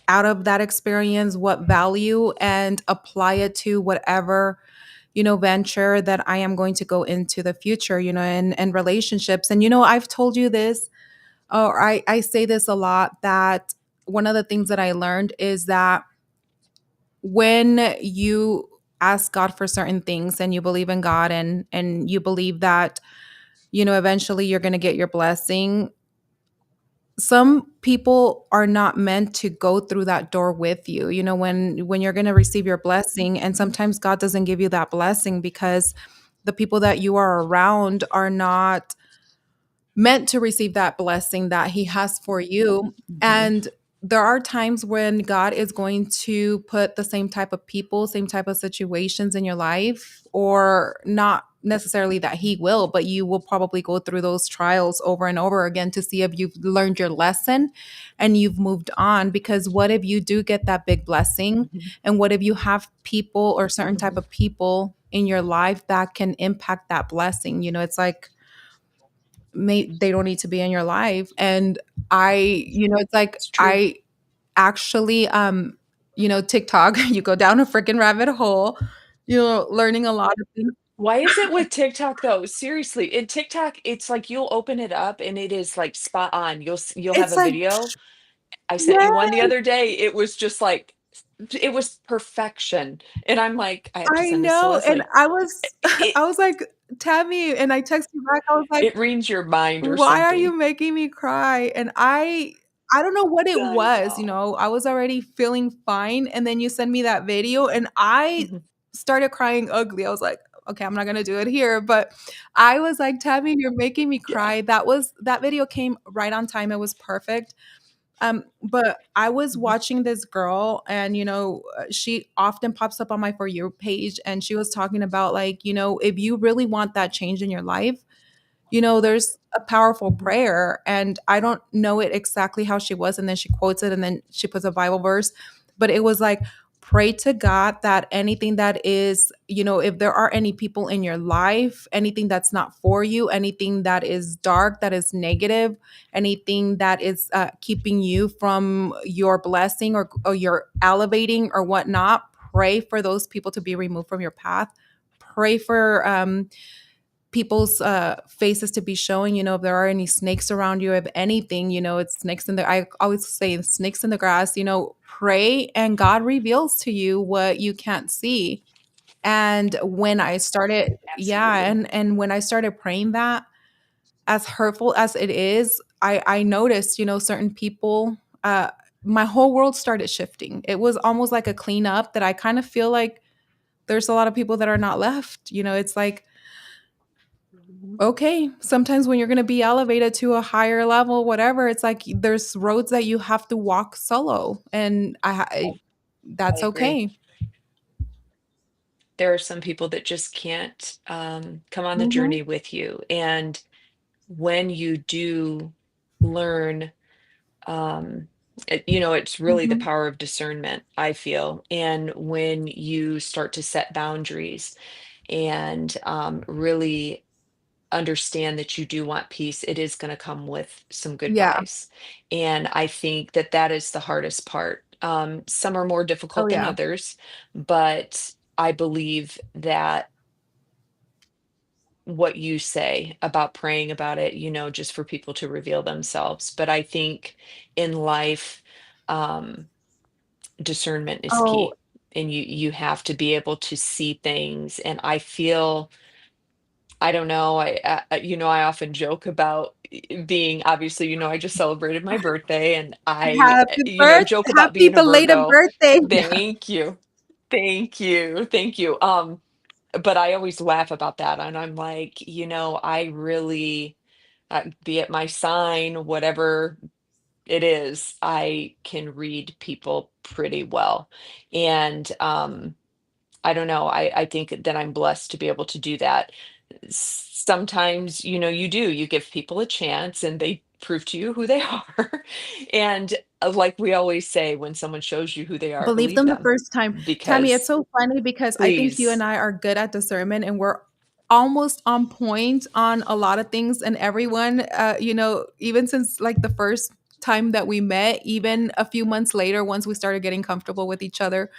out of that experience? What value, and apply it to whatever, venture that I am going to go into the future, and relationships. And, I've told you this, or I say this a lot, that one of the things that I learned is that when you ask God for certain things and you believe in God and you believe that eventually you're going to get your blessing, some people are not meant to go through that door with you. When you're going to receive your blessing, and sometimes God doesn't give you that blessing because the people that you are around are not meant to receive that blessing that he has for you. Mhm. And there are times when God is going to put the same type of people, same type of situations in your life, or not necessarily that he will, but you will probably go through those trials over and over again to see if you've learned your lesson and you've moved on. Because what if you do get that big blessing? Mhm. And what if you have people or certain type Mhm. of people in your life that can impact that blessing? It's like they don't need to be in your life. And it's like It's true. I actually TikTok, you go down a freaking rabbit hole, learning a lot of things. Why is it with TikTok though? Seriously, in TikTok, it's like you'll open it up and it is like spot on. You'll have It's a like, video. I sent you one the yes, other day. It was just like it was perfection. And I'm like, I have to I send this to know. And Leslie. I was It I was like, Tammy, and I texted you back, I was like, it reads your mind or why are something. you making me cry? And I don't know what it I was, know. I was already feeling fine, and then you send me that video and I Mhm. started crying ugly. I was like, okay, I'm not going to do it here, but I was like, Tammy, you're making me Yeah. cry. That video came right on time. It was perfect. But I was Mhm. watching this girl, and she often pops up on my For You page, and she was talking about, like, if you really want that change in your life, there's a powerful Mhm. prayer, and I don't know it exactly how she was, and then she quotes it, and then she puts a Bible verse, but it was like, pray to God that anything that is, if there are any people in your life, anything that's not for you, anything that is dark, that is negative, anything that is keeping you from your blessing, or your elevating or whatnot, pray for those people to be removed from your path. Pray for people's faces to be showing, if there are any snakes around you, if anything, it's snakes in the, I always say snakes in the grass, pray and God reveals to you what you can't see. And when I started, yeah, Absolutely. and when I started praying that, as hurtful as it is, I noticed, certain people, my whole world started shifting. It was almost like a cleanup, that I kind of feel like there's a lot of people that are not left. It's like, Mhm. okay, sometimes when you're going to be elevated to a higher level, whatever, it's like there's roads that you have to walk solo, and I that's agree. okay. There are some people that just can't come on the Mhm. journey with you. And when you do learn, it's really the Mhm. power of discernment, I feel. And when you start to set boundaries and really understand that you do want peace, it is going to come with some Yeah. goodbyes. And I think that that is the hardest part. Some are more Oh difficult than yeah. others, but I believe that what you say about praying about it, just for people to reveal themselves. But I think in life, um, discernment is Oh, key. And you have to be able to see things. And I feel, I don't know, I often joke about being, obviously, I just celebrated my birthday, and happy joke about happy being a belated Virgo. birthday. Thank you. Thank you. Thank you. But I always laugh about that, and I'm like, I really, be it my sign, whatever it is, I can read people pretty well. And I don't know, I think that I'm blessed to be able to do that. Sometimes, you give people a chance and they prove to you who they are. And like we always say, when someone shows you who they are, Believe believe them the them, first time. Tammy, it's because so funny because I think you and please. I are good at discernment, and we're almost on point on a lot of things, and everyone, even since like the first time that we met, even a few months later, once we started getting comfortable with each other,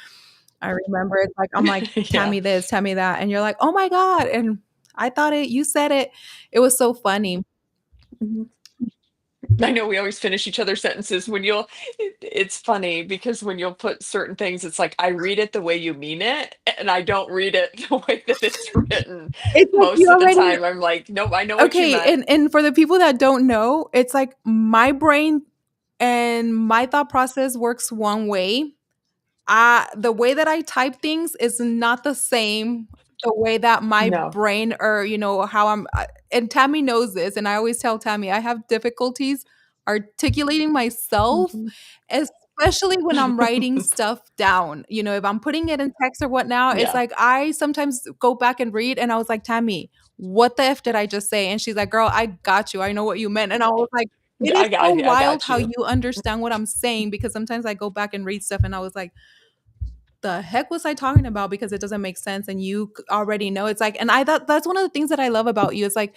I remember it's like, I'm like, Yeah. Tammy this, Tammy that. And you're like, oh my God. And I thought you said it. It was so funny. Mhm. I know we always finish each other's sentences when it's funny because when you'll put certain things, it's like I read it the way you mean it, and I don't read it the way that it's written. It's like you Most of the already time, I'm like, nope, I know what you okay, meant. and for the people that don't know, it's like my brain and my thought process works one way. The way that I type things is not the same the way that my No. brain or, how and Tammy knows this, and I always tell Tammy I have difficulties articulating myself, Mhm. especially when I'm writing stuff down. If I'm putting it in text or what now, it's Yeah. like I sometimes go back and read and I was like, "Tammy, what the F did I just say?" And she's like, "Girl, I got you. I know what you meant." And I was like, it is so I wild got how you. you understand what I'm saying because sometimes I go back and read stuff and I was like, the heck was I talking about? Because it doesn't make sense and you already know. It's like, and I thought that's one of the things that I love about you. It's like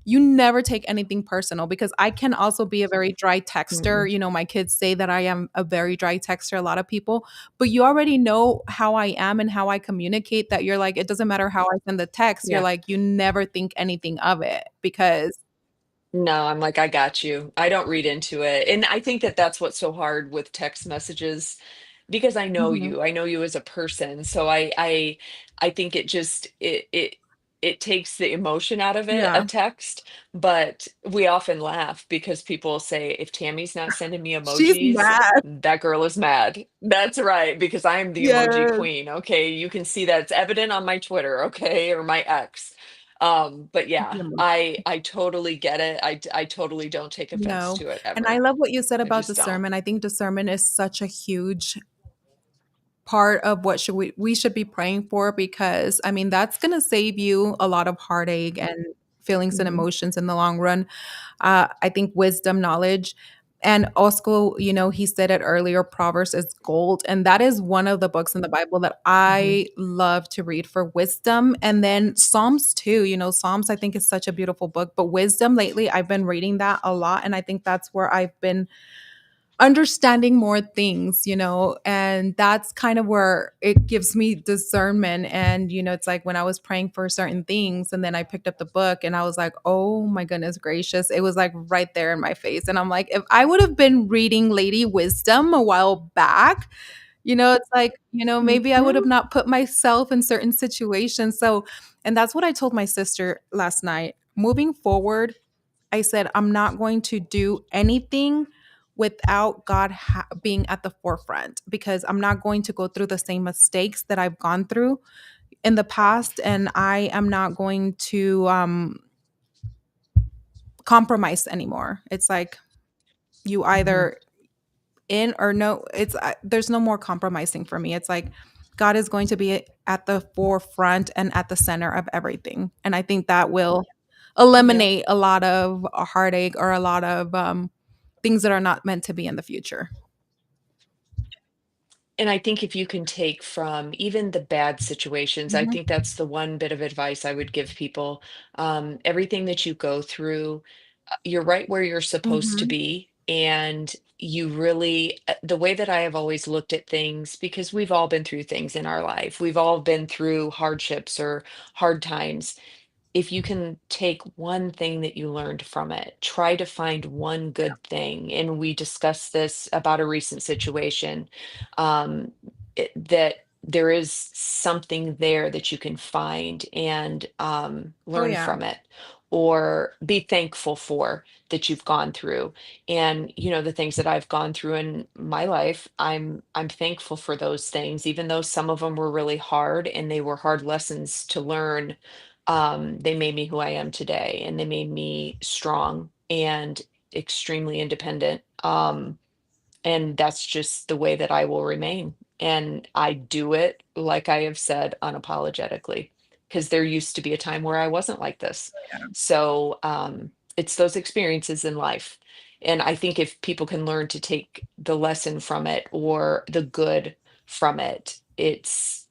you never take anything personal because I can also be a very dry texter. Mm-mm. My kids say that I am a very dry texter, a lot of people, but you already know how I am and how I communicate that you're like, it doesn't matter how I send the text. You're Yeah. like, you never think anything of it because, No, I'm like, I got you. I don't read into it. And I think that that's what's so hard with text messages because I know Mhm. you. I know you as a person. So I think it takes the emotion out of it, a Yeah, text, but we often laugh because people say if Tammy's not sending me she's emojis, mad. that girl is mad. That's right, because I'm the emoji Yes. queen. Okay, you can see that it's evident on my Twitter, okay, or my X. But yeah, I totally get it. I totally don't take offense No. to it And I ever. love what you said I about just don't. discernment. I think discernment is such a huge part of what should we should be praying for because I mean that's going to save you a lot of heartache and feelings and Mhm. emotions in the long run. I think wisdom, knowledge, and also, he said it earlier, Proverbs is gold. And that is one of the books in the Bible that Mhm. I love to read for wisdom. And then Psalms too. Psalms I think is such a beautiful book. But wisdom lately, I've been reading that a lot. And I think that's where I've been understanding more things, and that's kind of where it gives me discernment. And, it's like when I was praying for certain things and then I picked up the book and I was like, oh my goodness gracious, it was like right there in my face. And I'm like, if I would have been reading Lady Wisdom a while back, it's like, maybe I would have Mhm. not put myself in certain situations. So, and that's what I told my sister last night. Moving forward, I said, I'm not going to do anything without God being at the forefront because I'm not going to go through the same mistakes that I've gone through in the past. And I am not going to compromise anymore. It's like you Mhm. either in or no, there's no more compromising for me. It's like God is going to be at the forefront and at the center of everything. And I think that will Yep. eliminate a lot of heartache or a lot of things that are not meant to be in the future. And I think if you can take from even the bad situations, I Mhm, think that's the one bit of advice I would give people. Everything that you go through, you're right where you're supposed to mhm. be. And you really, the way that I have always looked at things, because we've all been through things in our life, we've all been through hardships or hard times. If you can take one thing that you learned from it, try to find one good thing. And we discussed this about a recent situation, um, that there is something there that you can find and Oh, learn yeah. from it or be thankful for that you've gone through. And the things that I've gone through in my life, I'm thankful for those things, even though some of them were really hard and they were hard lessons to learn. They made me who I am today, and they made me strong and extremely independent. And that's just the way that I will remain. And I do it, like I have said, unapologetically, because there used to be a time where I wasn't like this. So it's those experiences in life. And I think if people can learn to take the lesson from it or the good from it, it's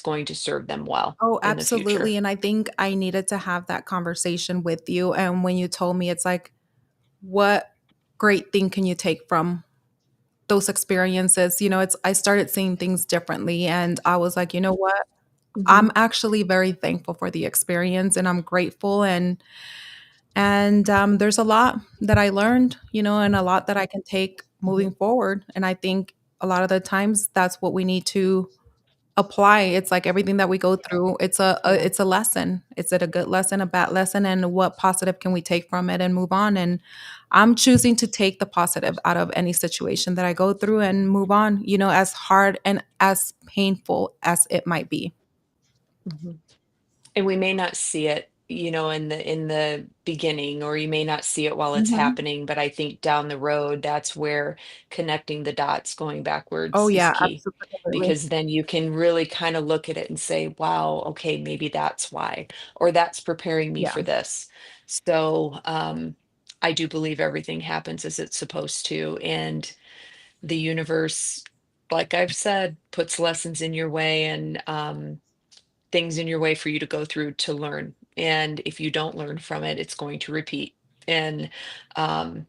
going to serve them well Oh, in the future. absolutely, and I think I needed to have that conversation with you, and when you told me, it's like, what great thing can you take from those experiences? It's I started seeing things differently, and I was like, "You know what? Mhm. I'm actually very thankful for the experience, and I'm grateful." And And there's a lot that I learned, and a lot that I can take moving forward. And I think a lot of the times that's what we need to apply. It's like everything that we go through, Yeah. it's a lesson. Is it a good lesson, a bad lesson, and what positive can we take from it and move on? And I'm choosing to take the positive out of any situation that I go through and move on, as hard and as painful as it might be. Mhm. And we may not see it, in the beginning, or you may not see it while it's Mhm. happening, but I think down the road, that's where connecting the dots going Oh, backwards is yeah, key. absolutely. Because then you can really kind of look at it and say, wow, okay, maybe that's why, or that's preparing me Yeah. for this. So I do believe everything happens as it's supposed to. And the universe, like I've said, puts lessons in your way, and things in your way for you to go through to learn. And if you don't learn from it, it's going to repeat. And um,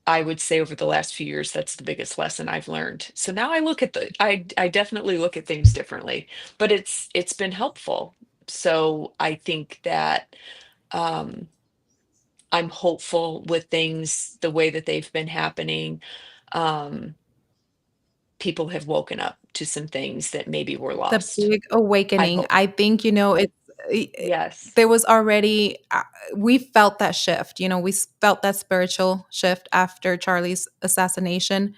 I would say over the last few years, that's the biggest lesson I've learned. So now I definitely look at things differently, but it's been helpful. So I think that um, I'm hopeful with things the way that they've been happening. Um, People have woken up to some things that maybe were The lost. big I awakening. hope. I think, Yes. there was already, we felt that shift, we felt that spiritual shift after Charlie's assassination.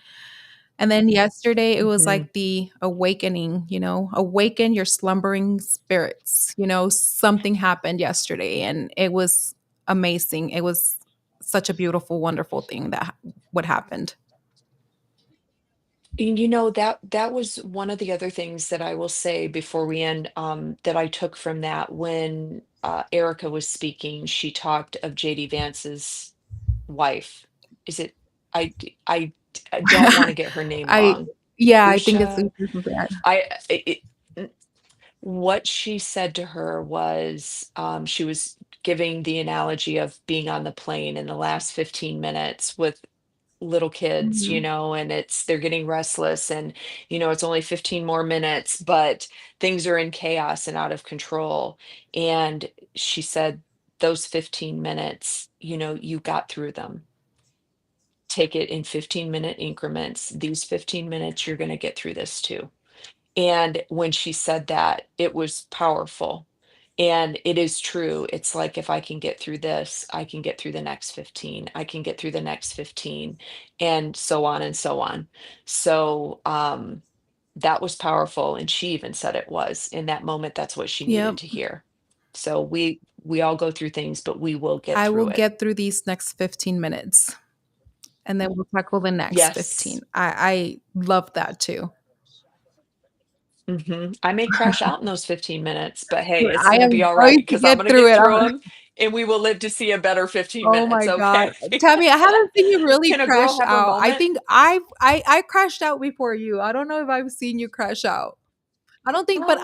And then yesterday, it was Mhm. like the awakening, awaken your slumbering spirits. Something happened yesterday and it was amazing. It was such a beautiful, wonderful thing what happened. And that was one of the other things that I will say before we end, that I took from that when Erica was speaking. She talked of JD Vance's wife. Is it? I don't want to get her name I wrong. Yeah, I think it's Usha. I it, what she said to her was, she was giving the analogy of being on the plane in the last 15 minutes with little kids, Mhm. and they're getting restless, and it's only 15 more minutes, but things are in chaos and out of control. And she said those 15 minutes, you got through them. Take it in 15-minute increments. These 15 minutes, you're going to get through this too. And when she said that, it was powerful. And it is true. It's like, if I can get through this, I can get through the next 15. I can get through the next 15, and so on and so on. So that was powerful. And she even said it was in that moment. That's what she needed Yep. to hear. So we all go through things, but we will get I will through it. get through these next 15 minutes and then we'll tackle the next Yes. 15. I love that too. I may crash out in those 15 minutes, but hey, it's I going to be am all right going to because I'm get going to through get it. through them, and we will live to see a better 15 Oh minutes. my god. Okay. Tammy, I haven't seen you really Can a girl crash have a out. I moment? think I crashed out before you. I don't know if I've seen you crash out. I don't think I've I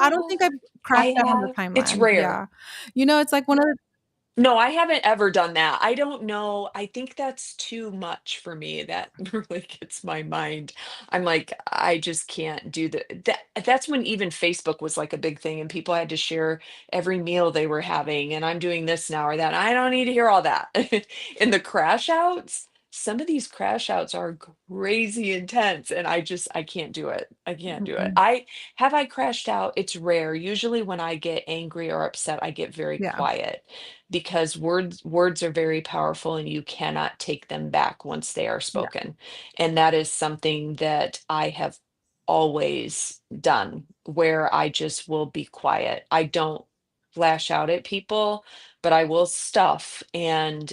crashed out on the have. It's timeline. rare. Yeah. It's like one of the No, I haven't ever done that. I don't know. I think that's too much for me. That really gets my mind. I'm like, I just can't do that's when even Facebook was like a big thing, and people had to share every meal they were having, and I'm doing this now or that. I don't need to hear all that. And the crash outs, some of these crash outs are crazy intense, and I can't do it. I can't do it. Mm-mm. I crashed out. It's rare. Usually when I get angry or upset, I get very Yeah. quiet, because words are very powerful, and you cannot take them back once they are Yeah. spoken. And that is something that I have always done, where I just will be quiet. I don't lash out at people, but I will stuff. And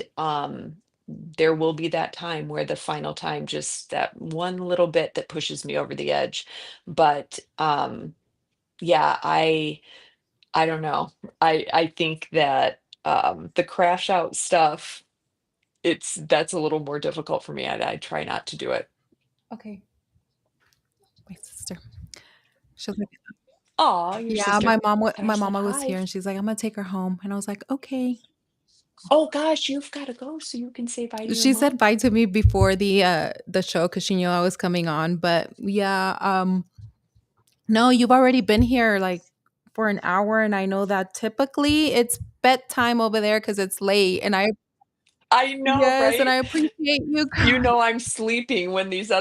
there will be that time where the final time, just that one little bit that pushes me over the edge. But yeah, I don't know. I think that, the crash out stuff, that's a little more difficult for me. I try not to do it. Okay. My sister. She was like, Aw, your yeah, sister. Tell her I my said mama was hi. here and she's like, I'm gonna take her home. And I was like, okay. Oh gosh, you've got to go so you can say bye to your She said mom. bye to me before the show because she knew I was coming on. But yeah, no, you've already been here like for an hour, and I know that typically it's bedtime over there because it's late. And I know, Yes, and right? I appreciate you. You know I'm sleeping when these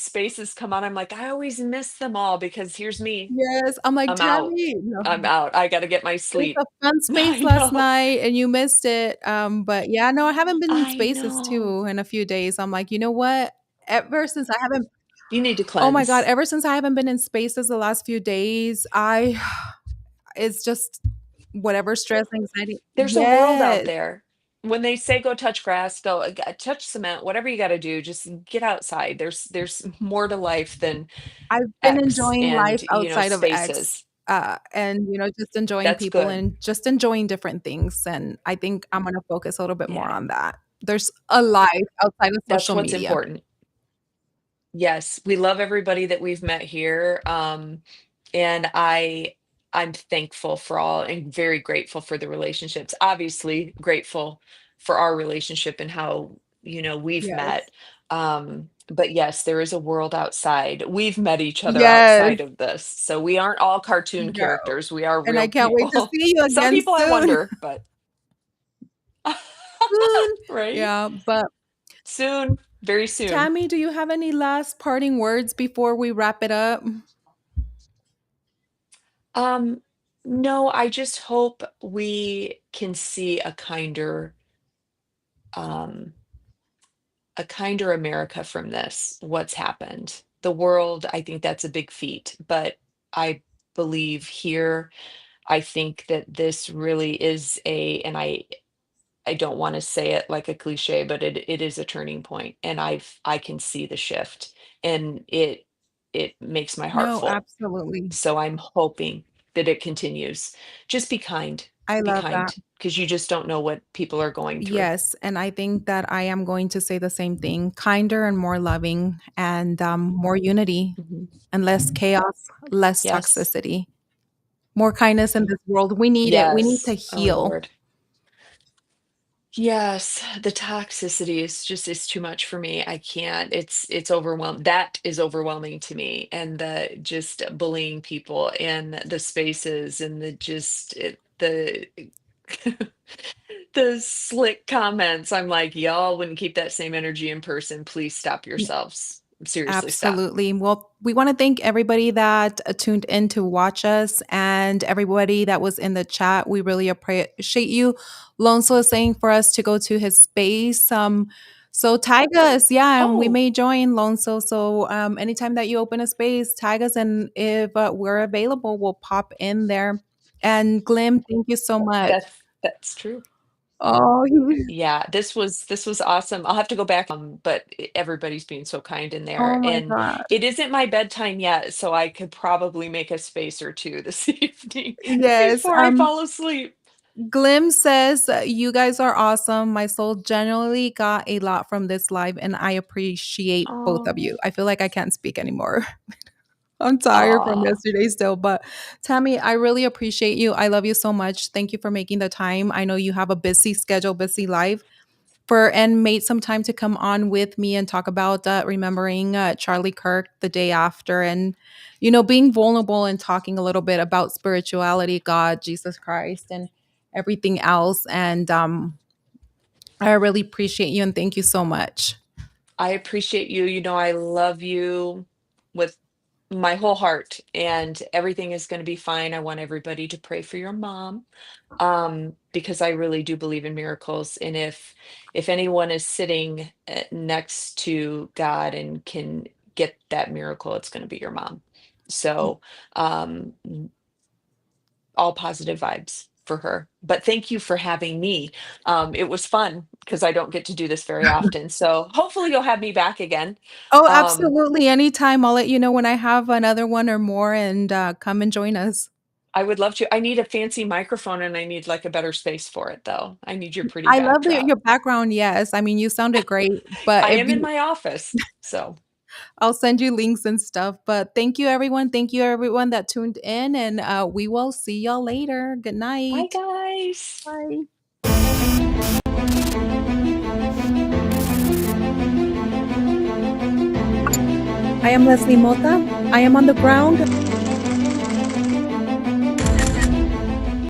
spaces come on. I'm like, "I always miss them all because here's me. Yes, I'm like, I'm out. "Tammy, no." I'm out. I gotta get my It was sleep." a fun space I last know. night and you missed it, but yeah, no, I haven't been in I spaces know. too in a few days. I'm like, "You know what? Ever since I haven't You need to Oh my god, cleanse. ever since I haven't been in spaces the last few days, I it's just whatever stress, anxiety. There's a world out Yes. there. When they say go touch grass, go touch cement, whatever you gotta do, just get outside. There's more to life than I've been X enjoying and, life outside of X, spaces. and, just enjoying That's people good. and just enjoying different things, and I think I'm gonna focus a little bit more Yeah. on that. There's a life outside of That's social what's media. important. Yes, we love everybody that we've met here, and I'm thankful for all and very grateful for the relationships. Obviously, grateful for our relationship and how, we've met. Yes. But yes, there is a world outside. We've met each other Yes. outside of this, so we aren't all cartoon No, characters. We are and I real can't wait to people. see you Some again people I soon. wonder, but Soon. right? Yeah, but Soon, very soon. Tammy, do you have any last parting words before we wrap it up? Um, no, I just hope we can see um, a kinder America from this, what's happened. The world, I think that's a big feat, but I believe here, I think that this really is and I don't want to say it like a cliche, but it is a turning point, and I can see the shift, and it makes my heart No, full. absolutely. So I'm hoping that it continues. Just I be love that. kind, because you just don't know what people are going through. Yes, and I think that I am going to say the same thing, kinder and more loving and, more unity Mhm. and less chaos, less Yes. toxicity, more kindness in this world. We need it. We need to Yes. Oh heal. Lord. Yes, the toxicity is too much for me. I can't. It's overwhelming. That is overwhelming to me. And the just bullying people and the spaces and the the slick comments. I'm like, y'all wouldn't keep that same energy in person. Please stop yourselves. Seriously, stop. Absolutely. Well, we want to thank everybody that tuned in to watch us and everybody that was in the chat. We really appreciate you. Lonzo is saying for us to go to his space. So tag us, yeah, and we Oh, may join Lonzo. So anytime that you open a space, tag us, and if we're available, we'll pop in there. And Glim, thank you so much. that's true. Oh, Yeah, this was awesome. I'll have to go back, but everybody's being so kind in oh there, my and God. it isn't my bedtime yet, so I could probably make a space or two this evening Yes. before I fall asleep. Glim says, "You guys are awesome. My soul genuinely got a lot from this live, and I appreciate both of you." Oh, I feel like I can't speak anymore. I'm tired from aw. yesterday still, but Tammy, I really appreciate you. I love you so much. Thank you for making the time. I know you have a busy schedule, busy life for and made some time to come on with me and talk about remembering Charlie Kirk the day after and being vulnerable and talking a little bit about spirituality, God, Jesus Christ, and everything else. And I really appreciate you and thank you so much. I appreciate you. I love you with my whole heart, and everything is going to be fine. I want everybody to pray for your mom, because I really do believe in miracles. And if anyone is sitting next to God and can get that miracle, it's going to be your mom. So, um, all positive vibes for her. But thank you for having me. It was fun because I don't get to do this very often. So hopefully you'll have me back again. Oh, Um, absolutely. Anytime. I'll let you know when I have another one or more and come and join us. I would love to. I need a fancy microphone and I need like a better space for it though. I need your pretty I love backdrop. your background. Yes. I mean, you sounded great, but I if am in you my office. So I'll send you links and stuff. But thank you, everyone. Thank you, everyone that tuned in. And we will see y'all later. Good bye night. guys. Bye. I am Leslie Mota. I am on the ground.